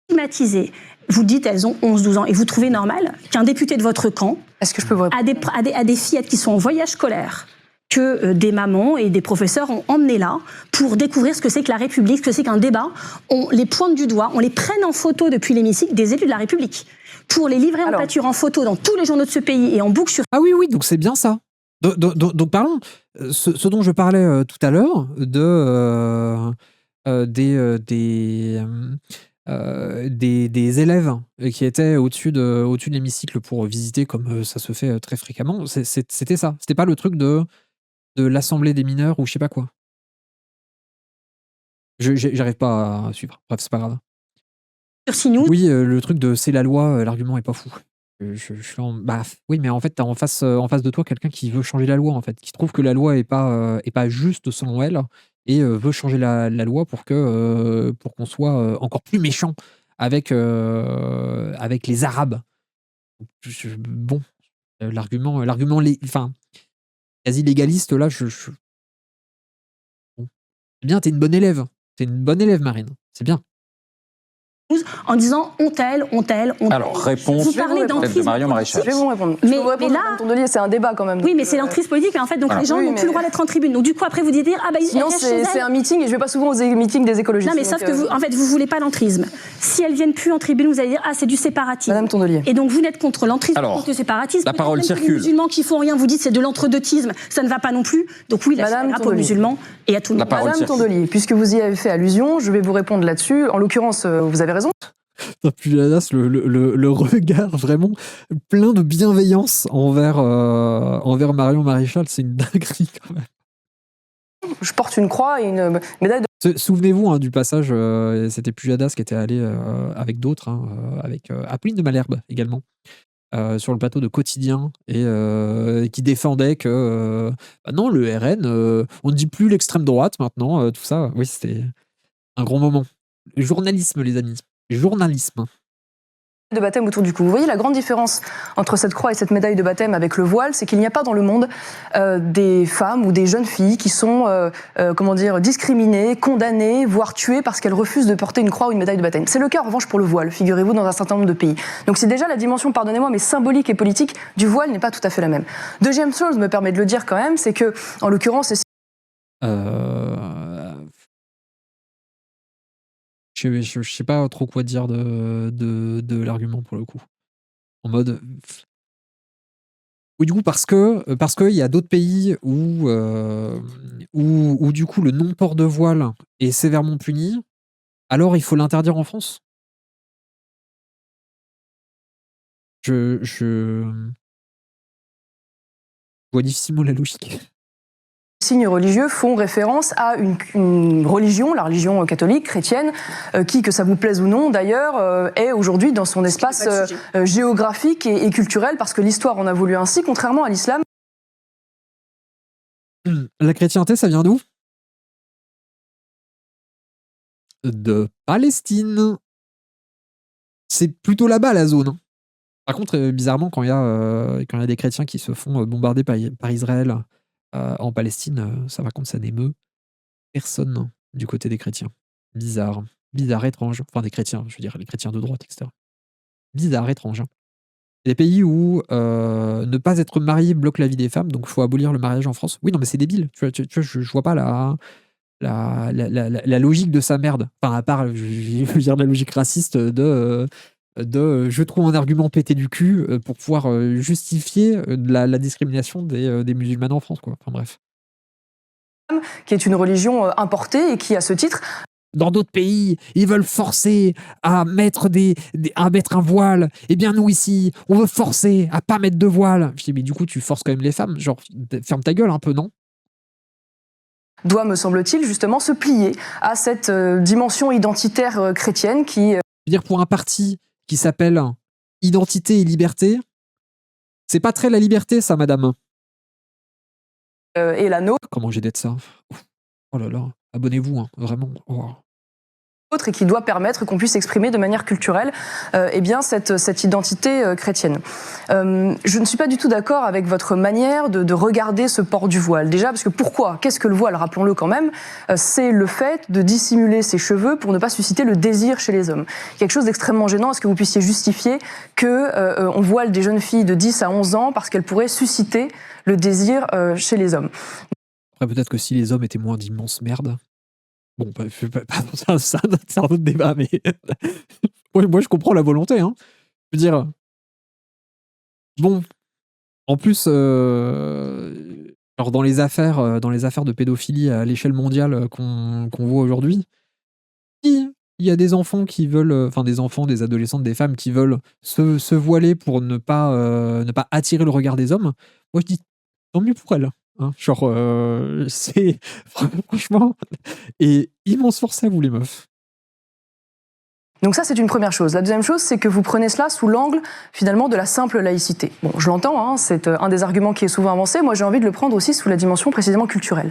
Stigmatisées. Vous dites elles ont 11-12 ans et vous trouvez normal qu'un député de votre camp a des fillettes qui sont en voyage scolaire que des mamans et des professeurs ont emmené là pour découvrir ce que c'est que la République, ce que c'est qu'un débat, on les pointe du doigt, on les prenne en photo depuis l'hémicycle des élus de la République pour les livrer en pâture en photo dans tous les journaux de ce pays et en boucle sur... Ah oui, donc c'est bien ça. Donc parlons, ce dont je parlais tout à l'heure, des élèves qui étaient au-dessus de l'hémicycle pour visiter, comme ça se fait très fréquemment, c'était ça. C'était pas le truc de l'Assemblée des mineurs ou je sais pas quoi. J'arrive pas à suivre. Bref, c'est pas grave. Oui, le truc de c'est la loi, l'argument est pas fou. Je suis bah oui, mais en fait, t'as en face de toi quelqu'un qui veut changer la loi, en fait, qui trouve que la loi est pas juste selon elle et veut changer la loi pour qu'on soit encore plus méchant avec les Arabes. Bon, l'argument enfin, quasi légaliste là, bon. C'est bien, t'es une bonne élève. T'es une bonne élève, Marine. C'est bien. En disant honte-elle. Alors, réponse vous parlez de Marion Maréchal. Je vais vous répondre. Mais là, Tondelier, c'est un débat quand même. Oui, mais c'est l'emprise politique, mais en fait, donc les gens n'ont plus le droit d'être en tribune. Donc du coup, après, vous dites ah bah sinon c'est un meeting et je vais pas souvent aux meetings des écologistes. Non, mais sauf que vous, en fait, vous voulez pas l'entrisme. Si elles viennent plus en tribune, vous allez dire ah c'est du séparatisme. Madame Tondelier. Et donc vous n'êtes contre l'entrisme, contre le séparatisme. La parole circule. Les musulmans qui font rien, vous dites c'est de l'entredeutisme, ça ne va pas non plus. Donc oui, la aux musulmans et à tout le monde. Madame Tondelier, puisque vous y avez fait allusion, je vais vous répondre là-dessus. En l'occurrence, vous avez raison. Pujadas, le regard vraiment plein de bienveillance envers Marion Maréchal, c'est une dinguerie quand même. Je porte une croix et une médaille de... Souvenez-vous du passage, c'était Pujadas qui était allé avec d'autres, avec Apolline de Malherbe également, sur le plateau de Quotidien et qui défendait que non, le RN, on ne dit plus l'extrême droite maintenant, tout ça. Oui, c'était un grand moment. Le journalisme, les amis. Journalisme. de baptême autour du cou. Vous voyez la grande différence entre cette croix et cette médaille de baptême avec le voile, c'est qu'il n'y a pas dans le monde des femmes ou des jeunes filles qui sont discriminées, condamnées, voire tuées parce qu'elles refusent de porter une croix ou une médaille de baptême. C'est le cas en revanche pour le voile, figurez-vous, dans un certain nombre de pays. Donc c'est déjà la dimension, pardonnez-moi, mais symbolique et politique du voile n'est pas tout à fait la même. Deuxième chose, me permet de le dire quand même, c'est que, en l'occurrence, je sais pas trop quoi dire de l'argument pour le coup. En mode. Oui, du coup, parce qu'il y a d'autres pays où du coup le non-port de voile est sévèrement puni, alors il faut l'interdire en France. Je vois difficilement la logique. Signes religieux font référence à une religion, la religion catholique, chrétienne, qui, que ça vous plaise ou non d'ailleurs, est aujourd'hui dans son espace géographique et culturel, parce que l'histoire en a voulu ainsi, contrairement à l'islam. La chrétienté, ça vient d'où? De Palestine. C'est plutôt là-bas la zone. Hein. Par contre, bizarrement, quand il y a des chrétiens qui se font bombarder par Israël en Palestine, ça, par contre, ça n'émeut personne du côté des chrétiens. Bizarre, étrange. Enfin, des chrétiens, je veux dire, les chrétiens de droite, etc. Bizarre, étrange. Hein. Il y a des pays où ne pas être marié bloque la vie des femmes, donc il faut abolir le mariage en France. Oui, non, mais c'est débile. Tu vois, je vois pas la logique de sa merde. Enfin, à part, je veux dire, la logique raciste de je trouve un argument pété du cul pour pouvoir justifier la discrimination des musulmans en France, quoi. Enfin, bref. Qui est une religion importée et qui, à ce titre... Dans d'autres pays, ils veulent forcer à mettre à mettre un voile. Eh bien, nous, ici, on veut forcer à pas mettre de voile. Je dis, mais du coup, tu forces quand même les femmes. Genre, ferme ta gueule un peu, non? Doit, me semble-t-il, justement se plier à cette dimension identitaire chrétienne qui... Je veux dire, pour un parti qui s'appelle Identité et Liberté, c'est pas très la liberté, ça, madame. Et la nôtre. Comment j'ai d'être ça? Oh là là, abonnez-vous, hein, vraiment. Oh. Et qui doit permettre qu'on puisse exprimer de manière culturelle cette identité chrétienne. Je ne suis pas du tout d'accord avec votre manière de regarder ce port du voile. Déjà, parce que pourquoi? Qu'est-ce que le voile? Rappelons-le quand même. C'est le fait de dissimuler ses cheveux pour ne pas susciter le désir chez les hommes. Quelque chose d'extrêmement gênant. Est-ce que vous puissiez justifier qu'on voile des jeunes filles de 10 à 11 ans parce qu'elles pourraient susciter le désir chez les hommes? Après, peut-être que si les hommes étaient moins d'immenses merdes. Bon, c'est un autre débat, mais moi, je comprends la volonté. Hein. Je veux dire, bon, en plus, alors dans les affaires de pédophilie à l'échelle mondiale qu'on voit aujourd'hui, il y a des enfants qui veulent, enfin des enfants, des adolescentes, des femmes qui veulent se voiler pour ne pas attirer le regard des hommes. Moi, je dis tant mieux pour elles. Hein, genre, c'est franchement, et immense force à vous, les meufs. Donc ça, c'est une première chose. La deuxième chose, c'est que vous prenez cela sous l'angle, finalement, de la simple laïcité. Bon, je l'entends, hein, c'est un des arguments qui est souvent avancé. Moi, j'ai envie de le prendre aussi sous la dimension précisément culturelle.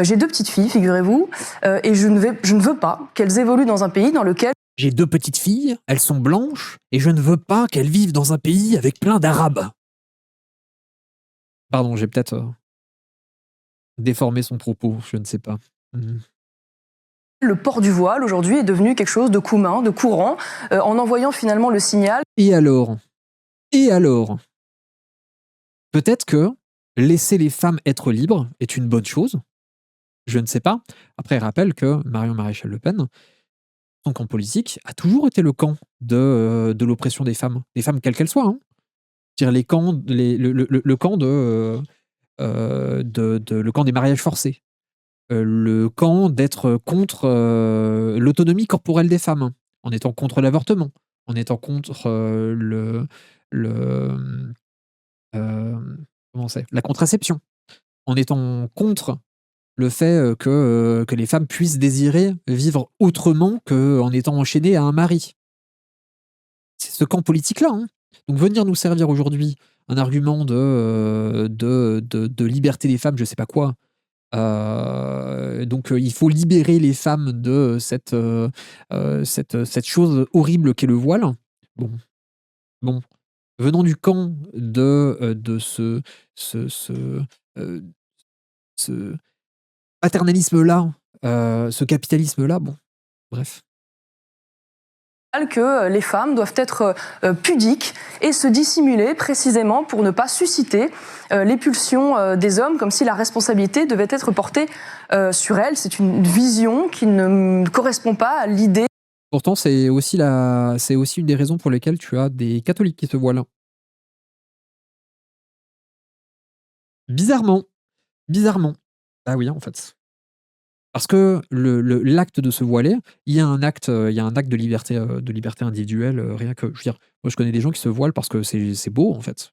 J'ai 2 petites filles, figurez-vous, et je ne veux pas qu'elles évoluent dans un pays dans lequel... J'ai 2 petites filles, elles sont blanches, et je ne veux pas qu'elles vivent dans un pays avec plein d'Arabes. Pardon, j'ai peut-être... déformer son propos, je ne sais pas. Le port du voile, aujourd'hui, est devenu quelque chose de commun, de courant, en envoyant finalement le signal... Et alors? Peut-être que laisser les femmes être libres est une bonne chose. Je ne sais pas. Après, rappelle que Marion Maréchal Le Pen, son camp politique, a toujours été le camp de l'oppression des femmes quelles qu'elles soient. Hein. C'est-à-dire le camp le camp des mariages forcés. Le camp d'être contre l'autonomie corporelle des femmes, en étant contre l'avortement, en étant contre la contraception, en étant contre le fait que les femmes puissent désirer vivre autrement qu'en étant enchaînées à un mari. C'est ce camp politique-là. Hein. Donc venir nous servir aujourd'hui un argument de liberté des femmes, je sais pas quoi, donc il faut libérer les femmes de cette chose horrible qu'est le voile. Bon, bon, venant du camp de euh, ce paternalisme-là, ce capitalisme-là, bon, bref. Que les femmes doivent être pudiques et se dissimuler précisément pour ne pas susciter les pulsions des hommes, comme si la responsabilité devait être portée sur elles. C'est une vision qui ne correspond pas à l'idée. Pourtant, c'est aussi une des raisons pour lesquelles tu as des catholiques qui se voilent. Bizarrement. Ah oui, en fait. Parce que l'acte de se voiler, il y a un acte de liberté individuelle, rien que, je veux dire, moi je connais des gens qui se voilent parce que c'est beau, en fait,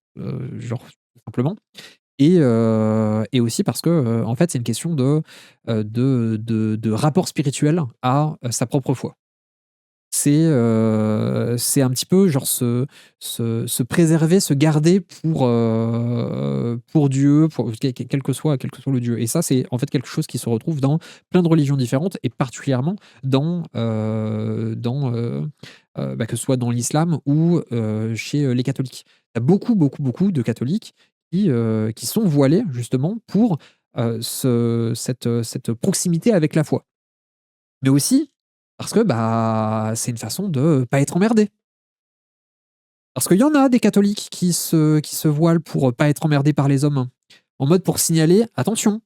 genre, tout simplement. Et aussi parce que, en fait, c'est une question de rapport spirituel à sa propre foi. C'est un petit peu genre se préserver, se garder pour Dieu, quel que soit le Dieu. Et ça, c'est en fait quelque chose qui se retrouve dans plein de religions différentes et particulièrement dans que ce soit dans l'islam ou chez les catholiques. Il y a beaucoup de catholiques qui sont voilés justement pour cette proximité avec la foi. Mais aussi parce que c'est une façon de pas être emmerdé. Parce qu'il y en a des catholiques qui se voilent pour pas être emmerdés par les hommes. En mode pour signaler, attention,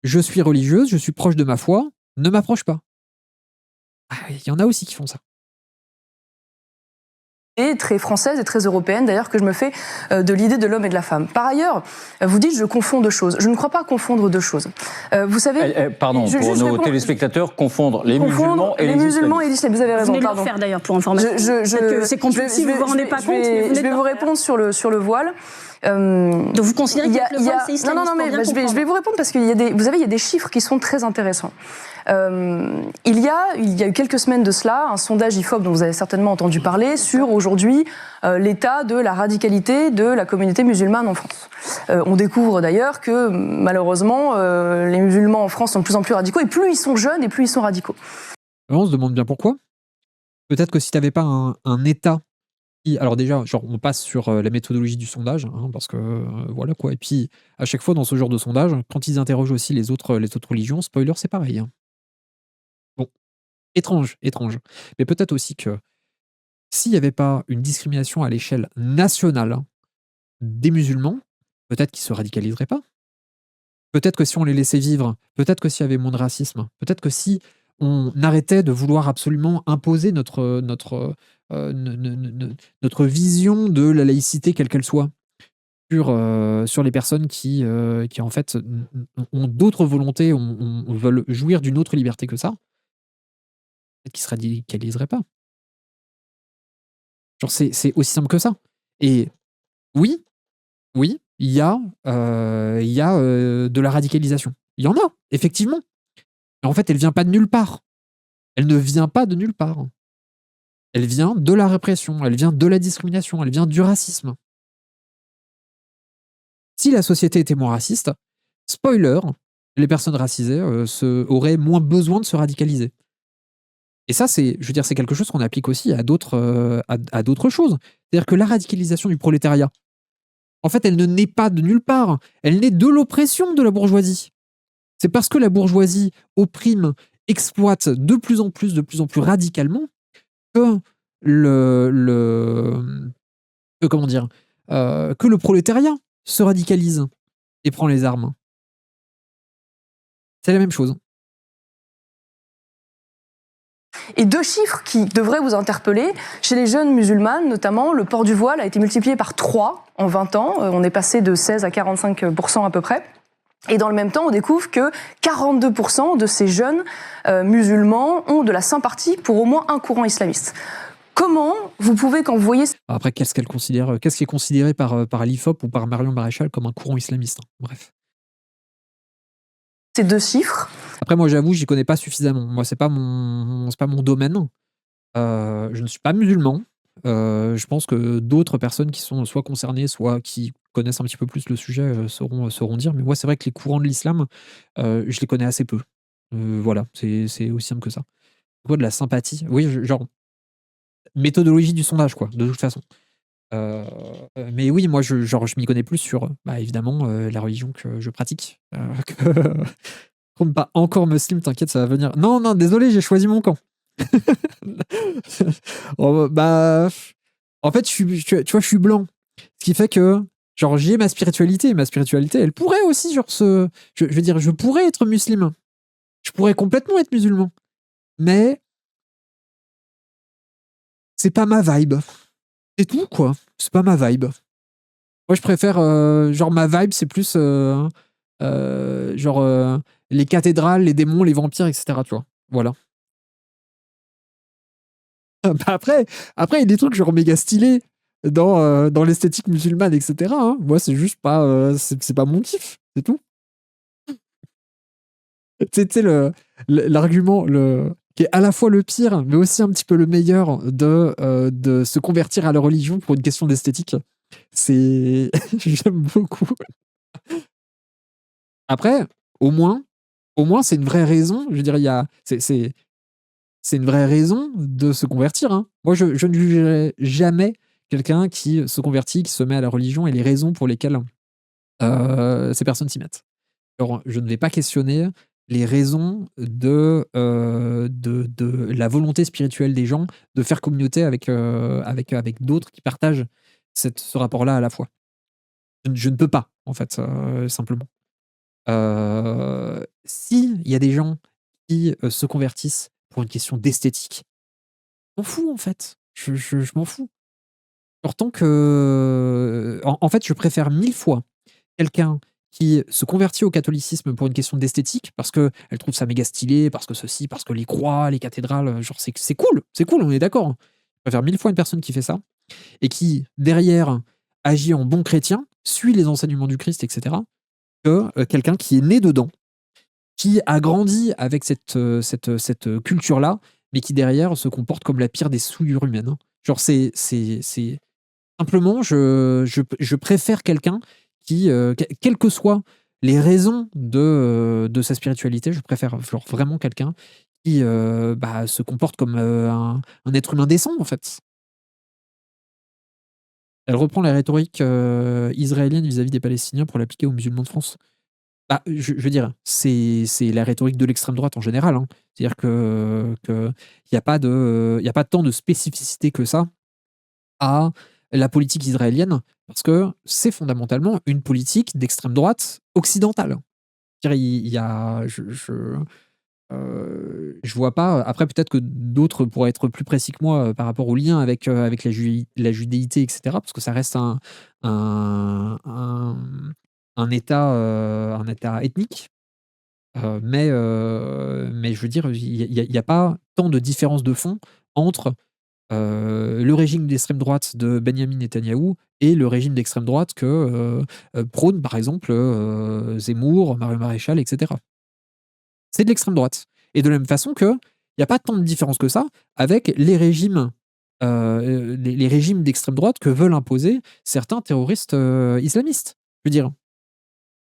je suis religieuse, je suis proche de ma foi, ne m'approche pas. Il y en a aussi qui font ça. Très française et très européenne d'ailleurs que je me fais de l'idée de l'homme et de la femme. Par ailleurs, vous dites je confonds deux choses. Je ne crois pas confondre deux choses. Vous savez... Pardon, pour nos téléspectateurs, confondre les musulmans et les islamistes. Vous avez raison, vous venez de le faire d'ailleurs pour information. C'est compliqué, si vous ne vous rendez pas compte. Je vais vous répondre sur le voile. Donc vous considérez que le voile c'est islamiste? Non, mais je vais vous répondre parce qu'il y a des chiffres qui sont très intéressants. Il y a eu quelques semaines de cela, un sondage IFOP dont vous avez certainement entendu parler sur aujourd'hui l'état de la radicalité de la communauté musulmane en France. On découvre d'ailleurs que malheureusement les musulmans en France sont de plus en plus radicaux et plus ils sont jeunes et plus ils sont radicaux. On se demande bien pourquoi. Peut-être que si tu n'avais pas un état alors déjà, genre on passe sur la méthodologie du sondage, hein, parce que voilà quoi. Et puis à chaque fois dans ce genre de sondage, quand ils interrogent aussi les autres religions, spoiler, c'est pareil. Hein. Bon, étrange. Mais peut-être aussi que s'il n'y avait pas une discrimination à l'échelle nationale des musulmans, peut-être qu'ils se radicaliseraient pas. Peut-être que si on les laissait vivre, peut-être que s'il y avait moins de racisme, peut-être que si on arrêtait de vouloir absolument imposer notre vision de la laïcité, quelle qu'elle soit, sur les personnes qui en fait ont d'autres volontés, veulent jouir d'une autre liberté que ça, peut-être qu'ils se radicaliseraient pas. Genre c'est aussi simple que ça. Et oui, il y a de la radicalisation. Il y en a, effectivement. Mais en fait, elle vient pas de nulle part. Elle ne vient pas de nulle part. Elle vient de la répression, elle vient de la discrimination, elle vient du racisme. Si la société était moins raciste, spoiler, les personnes racisées auraient moins besoin de se radicaliser. Et ça, c'est quelque chose qu'on applique aussi à d'autres choses. C'est-à-dire que la radicalisation du prolétariat, en fait, elle ne naît pas de nulle part. Elle naît de l'oppression de la bourgeoisie. C'est parce que la bourgeoisie opprime, exploite de plus en plus radicalement que que le prolétariat se radicalise et prend les armes. C'est la même chose. Et deux chiffres qui devraient vous interpeller. Chez les jeunes musulmanes, notamment, le port du voile a été multiplié par 3 en 20 ans. On est passé de 16 à 45% à peu près. Et dans le même temps, on découvre que 42% de ces jeunes musulmans ont de la sympathie pour au moins un courant islamiste. Comment vous pouvez, quand vous voyez... Après, qu'est-ce qui est considéré par l'IFOP ou par Marion Maréchal comme un courant islamiste? Bref. Ces deux chiffres. Après, moi, j'avoue, j'y connais pas suffisamment. Moi, c'est pas mon domaine. Je ne suis pas musulman. Je pense que d'autres personnes qui sont soit concernées, soit qui connaissent un petit peu plus le sujet sauront dire. Mais moi, c'est vrai que les courants de l'islam, je les connais assez peu. Voilà, c'est aussi simple que ça. Quoi, de la sympathie? Oui, genre... méthodologie du sondage, quoi, de toute façon. Mais oui, moi, je m'y connais plus sur, évidemment, la religion que je pratique. Compte pas encore musulman, t'inquiète, ça va venir. Non, désolé, j'ai choisi mon camp. En fait, tu vois, je suis blanc. Ce qui fait que, genre, j'ai ma spiritualité. Ma spiritualité, elle pourrait aussi, genre, je veux dire, je pourrais être musulman. Je pourrais complètement être musulman. Mais c'est pas ma vibe. C'est tout, quoi. C'est pas ma vibe. Moi, je préfère, genre, ma vibe, c'est plus, les cathédrales, les démons, les vampires, etc. Tu vois. Voilà. Après, il y a des trucs genre méga stylés dans l'esthétique musulmane, etc. Hein. Moi, c'est juste pas, c'est pas mon kiff, c'est tout. Tu sais, l'argument qui est à la fois le pire, mais aussi un petit peu le meilleur de se convertir à la religion pour une question d'esthétique. C'est. J'aime beaucoup. Après, au moins, c'est une vraie raison. Je veux dire, c'est une vraie raison de se convertir. Hein. Moi, je ne jugerai jamais quelqu'un qui se convertit, qui se met à la religion et les raisons pour lesquelles ces personnes s'y mettent. Alors, je ne vais pas questionner les raisons de la volonté spirituelle des gens de faire communauté avec d'autres qui partagent ce rapport-là à la fois. Je ne peux pas, en fait, simplement. S'il y a des gens qui se convertissent pour une question d'esthétique, je m'en fous, en fait. Je m'en fous. Pourtant que... En fait, je préfère 1000 fois quelqu'un qui se convertit au catholicisme pour une question d'esthétique, parce qu'elle trouve ça méga stylé, parce que ceci, parce que les croix, les cathédrales, genre c'est cool, on est d'accord. Je préfère 1000 fois une personne qui fait ça, et qui, derrière, agit en bon chrétien, suit les enseignements du Christ, etc., que quelqu'un qui est né dedans, qui a grandi avec cette culture-là, mais qui, derrière, se comporte comme la pire des souillures humaines. Genre, c'est simplement, je préfère quelqu'un qui, quelles que soient les raisons de sa spiritualité, je préfère genre, vraiment quelqu'un qui se comporte comme un être humain décent, en fait. Elle reprend la rhétorique israélienne vis-à-vis des Palestiniens pour l'appliquer aux musulmans de France. Je veux dire, c'est la rhétorique de l'extrême droite en général. Hein. C'est-à-dire que y a pas tant de spécificité que ça à la politique israélienne, parce que c'est fondamentalement une politique d'extrême droite occidentale. Il y a, je vois pas. Après, peut-être que d'autres pourraient être plus précis que moi par rapport au lien avec la judéité, etc. Parce que ça reste un État ethnique. Mais je veux dire, il y a pas tant de différence de fond entre le régime d'extrême droite de Benyamin Netanyahou et le régime d'extrême droite que prône, par exemple, Zemmour, Mario Maréchal, etc. C'est de l'extrême droite. Et de la même façon qu'il n'y a pas tant de différence que ça avec les régimes d'extrême droite que veulent imposer certains terroristes islamistes. Je veux dire,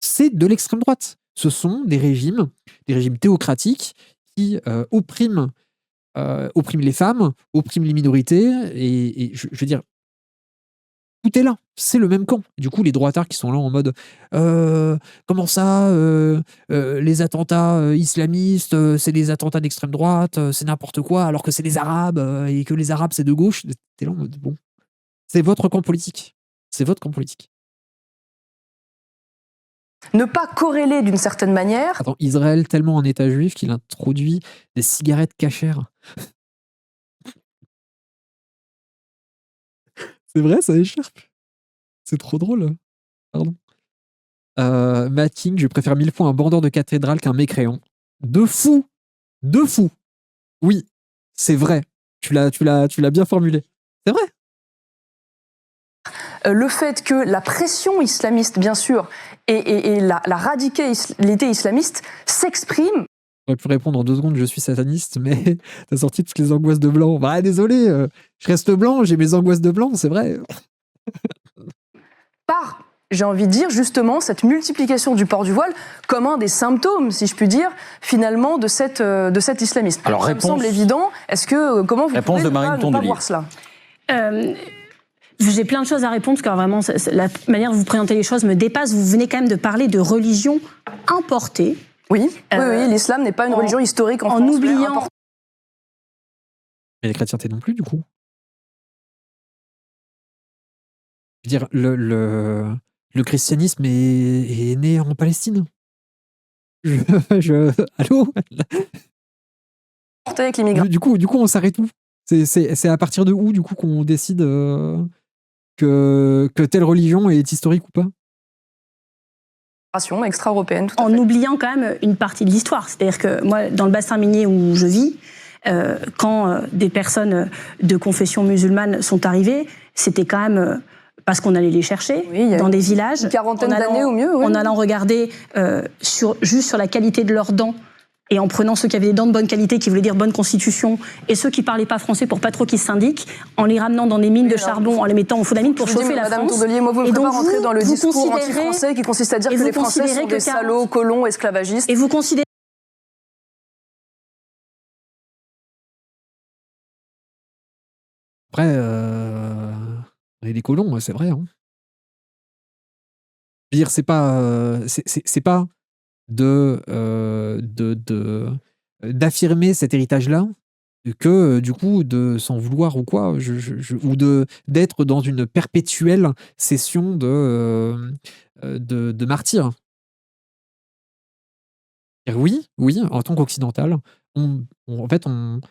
c'est de l'extrême droite. Ce sont des régimes théocratiques qui oppriment les femmes, oppriment les minorités, et je veux dire, tout est là, c'est le même camp. Du coup, les droitards qui sont là en mode comment ça, les attentats islamistes, c'est des attentats d'extrême droite, c'est n'importe quoi, alors que c'est les Arabes, et que les Arabes c'est de gauche. T'es là en mode bon, c'est votre camp politique. C'est votre camp politique. Ne pas corréler d'une certaine manière. Attends, Israël tellement en état juif qu'il introduit des cigarettes cachères. C'est vrai, ça écharpe. C'est trop drôle. Pardon. Matt King, je préfère 1000 fois un bandeur de cathédrale qu'un mécréant. De fou. Oui, c'est vrai. Tu l'as bien formulé. C'est vrai. Le fait que la pression islamiste, bien sûr, et la radicalité islamiste s'exprime. J'aurais pu répondre en 2 secondes, je suis sataniste, mais t'as sorti toutes les angoisses de blanc. Bah, désolé, je reste blanc, j'ai mes angoisses de blanc, c'est vrai. Par j'ai envie de dire justement cette multiplication du port du voile comme un des symptômes, si je puis dire, finalement de cet islamisme. Alors, ça me semble évident. Est-ce que comment vous pouvez ne pas voir cela? J'ai plein de choses à répondre, parce que vraiment, la manière dont vous présentez les choses me dépasse. Vous venez quand même de parler de religion importée. Oui, l'islam n'est pas une religion historique en France. En oubliant... Et la chrétienté non plus, du coup. Je veux dire, le christianisme est né en Palestine. Allô? Avec l'immigration. Du coup, on s'arrête où? C'est à partir de où, du coup, qu'on décide que telle religion est historique ou pas? Extra-européenne, tout à en fait. oubliant quand même une partie de l'histoire. C'est-à-dire que moi, dans le bassin minier où je vis, quand des personnes de confession musulmane sont arrivées, c'était quand même parce qu'on allait les chercher dans des villages. Une quarantaine d'années au mieux. En allant regarder juste sur la qualité de leurs dents, et en prenant ceux qui avaient des dents de bonne qualité, qui voulaient dire bonne constitution, et ceux qui parlaient pas français pour pas trop qu'ils syndiquent, en les ramenant dans des mines de charbon, en les mettant au fond de la mine pour chauffer la Madame France. Tourdelier, moi vous ne pouvez pas rentrer dans le discours anti-français qui consiste à dire que les Français sont des salauds, colons, esclavagistes. Et vous considérez... Après, on est des colons, c'est vrai. Hein. Je veux dire, c'est pas d'affirmer cet héritage-là que du coup de s'en vouloir ou quoi, ou d'être dans une perpétuelle session de martyrs. Oui, en tant qu'occidental, en fait, on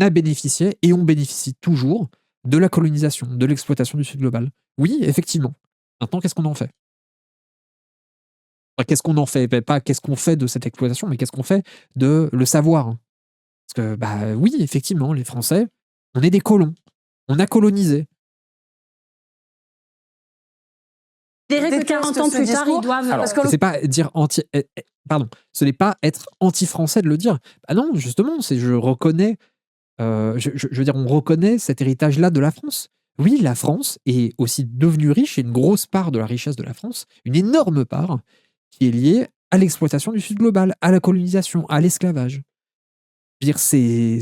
a bénéficié et on bénéficie toujours de la colonisation, de l'exploitation du Sud global. Oui, effectivement. Maintenant, qu'est-ce qu'on en fait? Qu'est-ce qu'on en fait? Pas qu'est-ce qu'on fait de cette exploitation, mais qu'est-ce qu'on fait de le savoir? Parce que, oui, effectivement, les Français, on est des colons. On a colonisé. Que 40 ans plus tard, ils doivent... Alors, c'est pas dire ce n'est pas être anti-français de le dire. Non, justement, je reconnais... je veux dire, on reconnaît cet héritage-là de la France. Oui, la France est aussi devenue riche, et une grosse part de la richesse de la France, une énorme part, qui est liée à l'exploitation du Sud global, à la colonisation, à l'esclavage. Je veux dire, c'est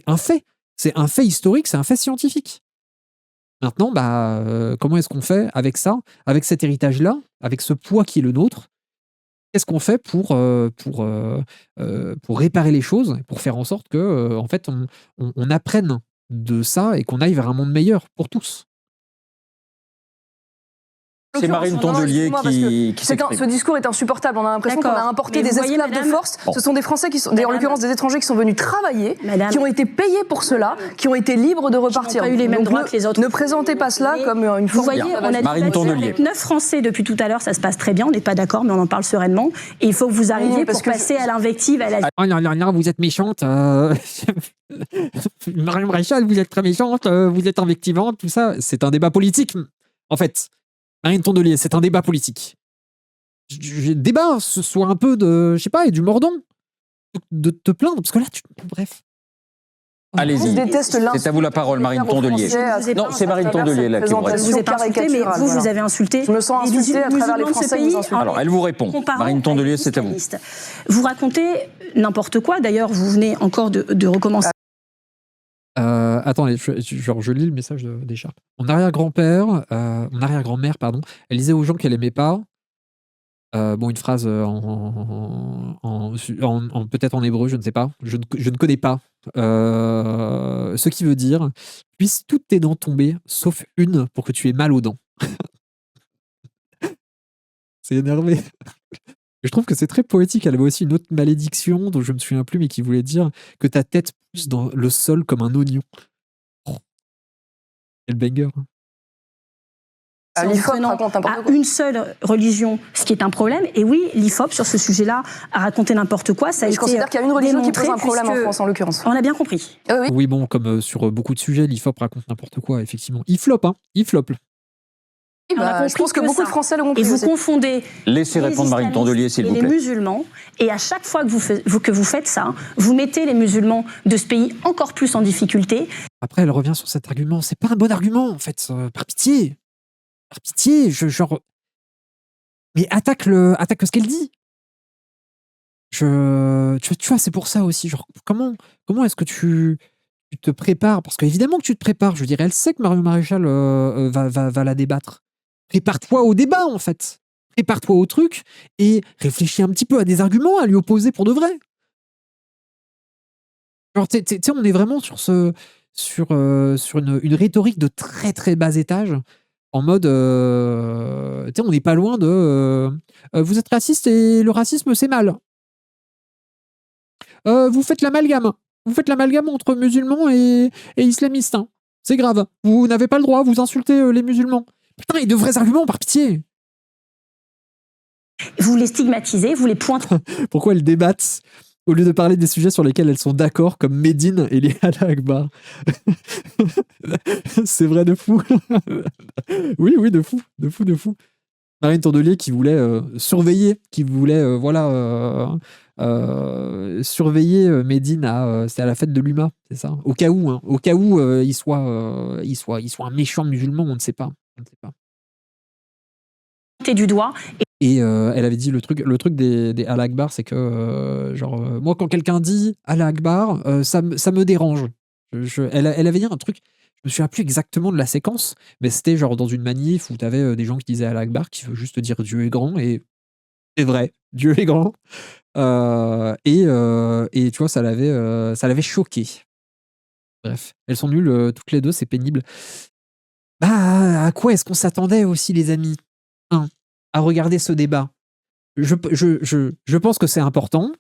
un fait. C'est un fait historique, c'est un fait scientifique. Maintenant, comment est-ce qu'on fait avec ça, avec cet héritage-là, avec ce poids qui est le nôtre? Qu'est-ce qu'on fait pour réparer les choses, pour faire en sorte que, en fait, on apprenne de ça et qu'on aille vers un monde meilleur pour tous? C'est Marine Tondelier qui s'exprime. Ce discours est insupportable. On a l'impression qu'on a importé des esclaves de force. Ce sont des Français qui sont, en l'occurrence des étrangers qui sont venus travailler, qui ont été payés pour cela, qui ont été libres de repartir. Ils n'ont pas eu les mêmes droits que les autres. Ne présentez pas cela comme une forme. Vous voyez, on a Marine Tondelier. avec 9 Français depuis tout à l'heure, ça se passe très bien, on n'est pas d'accord, mais on en parle sereinement. Et il faut que vous arriviez pour passer à l'invective, à la... Oh non, vous êtes méchante. Marion Maréchal, vous êtes très méchante, vous êtes invectivante, tout ça. C'est un débat politique, en fait. Marine Tondelier, c'est un débat politique. Débat, ce soit un peu de, je sais pas, et du mordon. De te plaindre, parce que là, bref. Allez-y, c'est à vous la parole, Marine Tondelier. Non, c'est Marine Tondelier là qui vous répond. Je vous ai pas insulté, mais vous avez insulté. Je me sens insultée à travers les Français. Alors, elle vous répond. Marine Tondelier, c'est à vous. Vous racontez n'importe quoi. D'ailleurs, vous venez encore de recommencer. Attendez, je lis le message d'Écharpe. Mon arrière-grand-mère, elle disait aux gens qu'elle aimait pas. Une phrase peut-être en hébreu, je ne sais pas. Je ne connais pas. Ce qui veut dire, puissent toutes tes dents tomber, sauf une pour que tu aies mal aux dents. C'est énervé. Je trouve que c'est très poétique. Elle avait aussi une autre malédiction dont je ne me souviens plus, mais qui voulait dire que ta tête pousse dans le sol comme un oignon. Oh. Quel banger. l'IFOP raconte n'importe quoi. Une seule religion, ce qui est un problème. Et oui, l'IFOP, sur ce sujet-là, a raconté n'importe quoi. Ça a été considère qu'il y a une religion qui pose un problème en France, en l'occurrence. On a bien compris. Oui, bon, comme sur beaucoup de sujets, l'IFOP raconte n'importe quoi, effectivement. Il floppe, hein. Il floppe. Je pense que beaucoup de Français l'ont compris. Et vous confondez laissez répondre Marine Tondelier, s'il vous plaît. Les musulmans, et à chaque fois que vous faites ça, vous mettez les musulmans de ce pays encore plus en difficulté. Après, elle revient sur cet argument. C'est pas un bon argument, en fait. Par pitié. par pitié, genre... Mais attaque ce qu'elle dit. Tu vois, c'est pour ça aussi. Genre, comment est-ce que tu te prépares? Parce qu'évidemment que tu te prépares. Je dirais, elle sait que Marion Maréchal va la débattre. Prépare-toi au débat, en fait. Prépare-toi au truc et réfléchis un petit peu à des arguments à lui opposer pour de vrai. Genre, tu sais, on est vraiment sur une rhétorique de très très bas étage, en mode, tu sais, on n'est pas loin de vous êtes raciste et le racisme c'est mal. Vous faites l'amalgame. Vous faites l'amalgame entre musulmans et islamistes. Hein. C'est grave. Vous n'avez pas le droit, vous insultez les musulmans. Putain, et de vrais arguments, par pitié. Vous les stigmatisez, vous les pointez. Pourquoi elles débattent au lieu de parler des sujets sur lesquels elles sont d'accord, comme Médine et les Allah Akbar? C'est vrai de fou. Oui, de fou. Marine Tondelier qui voulait surveiller, surveiller Médine c'était à la fête de l'UMA, c'est ça. Au cas où il soit un méchant musulman, on ne sait pas. Du doigt. Et elle avait dit le truc des Allah Akbar, c'est que moi quand quelqu'un dit Allah Akbar, ça me dérange. Elle avait dit un truc. Je me souviens plus exactement de la séquence, mais c'était genre dans une manif où tu avais des gens qui disaient Allah Akbar, qui veut juste dire Dieu est grand, et c'est vrai, Dieu est grand. Et tu vois, ça l'avait choqué. Bref, elles sont nulles toutes les deux, c'est pénible. Bah, à quoi est-ce qu'on s'attendait aussi, les amis, à regarder ce débat? Je pense que c'est important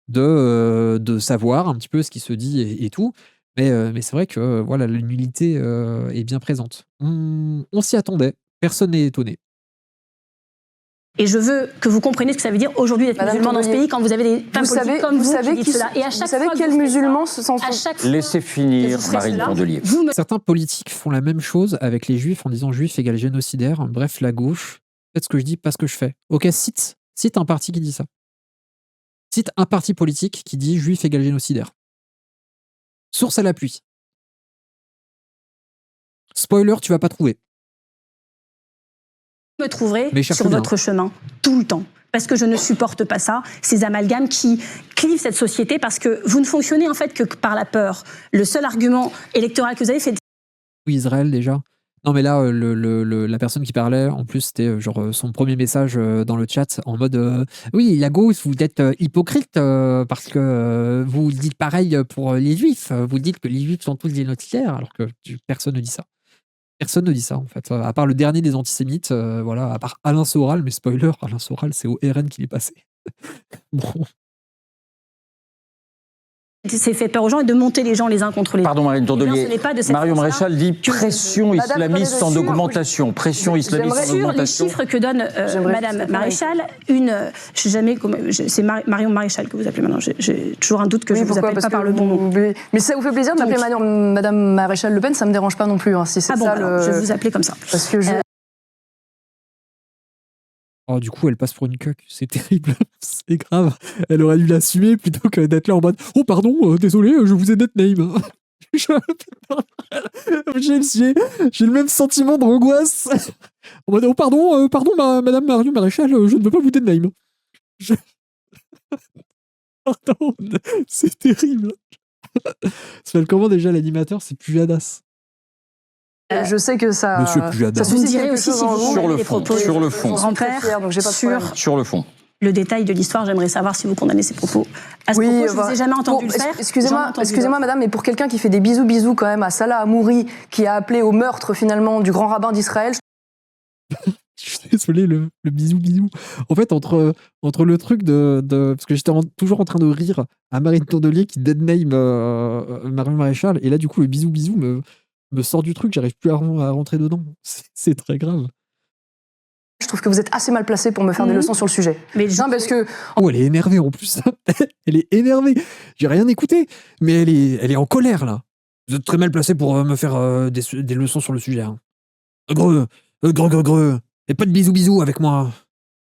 de savoir un petit peu ce qui se dit et tout. Mais c'est vrai que voilà, la nullité est bien présente. On s'y attendait. Personne n'est étonné. Et je veux que vous compreniez ce que ça veut dire aujourd'hui d'être musulman dans ce pays quand vous avez des femmes politiques comme vous qui dites cela. Et à chaque fois quels musulmans se sentent... Laissez finir Marine Tondelier. Certains politiques font la même chose avec les juifs en disant juif égale génocidaire. Bref, la gauche, faites ce que je dis, pas ce que je fais. Ok, cite un parti qui dit ça. Cite un parti politique qui dit juif égale génocidaire. Source à l'appui. Spoiler, tu vas pas trouver. Me trouverez sur votre chemin tout le temps. Parce que je ne supporte pas ça, ces amalgames qui clivent cette société, parce que vous ne fonctionnez en fait que par la peur. Le seul argument électoral que vous avez, c'est... Oui, Israël déjà. Non mais là, la personne qui parlait, en plus, c'était genre son premier message dans le chat, en mode oui, la gauche, vous êtes hypocrite parce que vous dites pareil pour les juifs. Vous dites que les juifs sont tous génocidaires, alors que personne ne dit ça. Personne ne dit ça, en fait. À part le dernier des antisémites, voilà, à part Alain Soral, mais spoiler, Alain Soral, c'est au RN qu'il est passé. Bon. C'est fait peur aux gens et de monter les gens les uns contre les autres. Pardon, Marine Tondelier. Marion Maréchal dit pression islamiste en augmentation. Pression islamiste en augmentation. Sur les chiffres que donne Madame Maréchal, c'est Marion Maréchal que vous appelez maintenant. J'ai toujours un doute que je vous appelle pas par le bon nom. Mais ça vous fait plaisir de m'appeler Madame Maréchal Le Pen, ça me dérange pas non plus. Hein, si c'est ça, je vais vous appeler comme ça. Parce que Oh, du coup, elle passe pour une cuck. C'est terrible. C'est grave. Elle aurait dû l'assumer plutôt que d'être là en mode oh, pardon, désolé, je vous ai net name. J'ai le même sentiment d'angoisse. En mode oh, pardon, Madame Marion Maréchal, je ne veux pas vous dead name. Pardon, c'est terrible. Ça s'appelle comment déjà l'animateur? C'est Pujadas. Je sais que ça. Ça vous dirait aussi si vous sur le fond. Sur le fond. Sur le fond. Le détail de l'histoire, j'aimerais savoir si vous condamnez ces propos. À ce propos, je vous ai jamais entendu le faire. Excusez-moi, madame, mais pour quelqu'un qui fait des bisous quand même à Salah Hamouri, qui a appelé au meurtre finalement du grand rabbin d'Israël. Je suis désolé, le bisou. En fait, entre le truc parce que j'étais toujours en train de rire à Marine Tondelier qui deadname Marion Maréchal, et là, du coup, le bisou me sort du truc, j'arrive plus à rentrer dedans. C'est très grave. Je trouve que vous êtes assez mal placé pour me faire des leçons sur le sujet. Mais non, parce que... Oh, elle est énervée en plus. Elle est énervée. J'ai rien écouté, mais elle est en colère, là. Vous êtes très mal placé pour me faire des leçons sur le sujet. Hein. Greux. Et pas de bisous avec moi.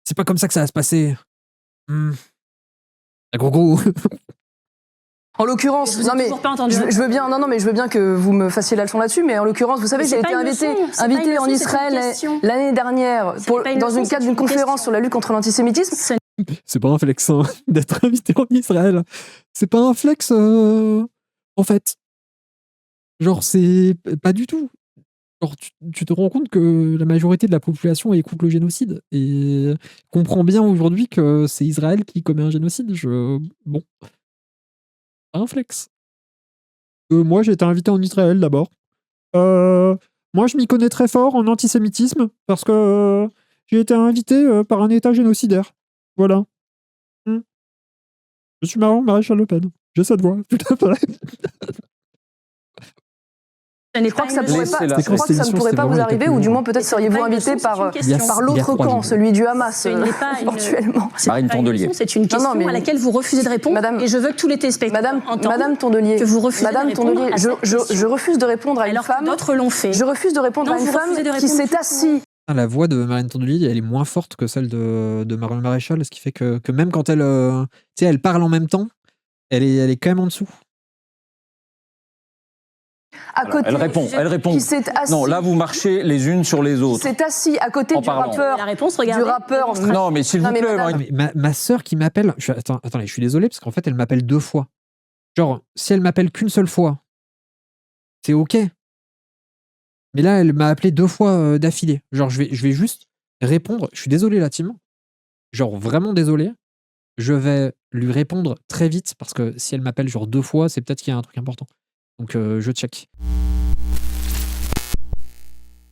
C'est pas comme ça que ça va se passer. Gros. En l'occurrence, non mais je veux bien, mais je veux bien que vous me fassiez la leçon là-dessus, mais en l'occurrence, vous savez, j'ai été invitée en Israël l'année dernière dans le cadre d'une conférence sur la lutte contre l'antisémitisme. C'est pas un flex hein, d'être invité en Israël. C'est pas un flex en fait. Genre c'est pas du tout. Genre, tu te rends compte que la majorité de la population est contre le génocide et comprend bien aujourd'hui que c'est Israël qui commet un génocide. Bon. Un flex. Moi, j'ai été invité en Israël d'abord. Moi, je m'y connais très fort en antisémitisme parce que j'ai été invité par un État génocidaire. Voilà. Je suis marrant, Maréchal Le Pen. J'ai cette voix, tout à fait. Je crois que ça ne pourrait pas vous arriver, ou du moins peut-être seriez-vous invité par l'autre camp, celui du Hamas, éventuellement. Marine Tondelier. C'est une question à laquelle vous refusez de répondre, et je veux que tous les téléspectateurs entendent Madame Tondelier, que vous refusez de répondre à cette question. je refuse de répondre à une femme. D'autres l'ont fait. Je refuse de répondre à une femme qui s'est assise. La voix de Marine Tondelier, elle est moins forte que celle de Marion Maréchal, ce qui fait que même quand elle parle en même temps, elle est quand même en dessous. À côté, elle répond. Non, là vous marchez les unes sur les autres. C'est assis à côté du rappeur. La réponse, regardez. Du rappeur. Non, mais s'il vous plaît. Ma sœur qui m'appelle. Attendez, je suis désolé parce qu'en fait elle m'appelle 2 fois. Genre, si elle m'appelle qu'une seule fois, c'est ok. Mais là, elle m'a appelé 2 fois d'affilée. Genre, je vais juste répondre. Je suis désolé, la team. Genre, vraiment désolé. Je vais lui répondre très vite parce que si elle m'appelle genre 2 fois, c'est peut-être qu'il y a un truc important. Donc, je check.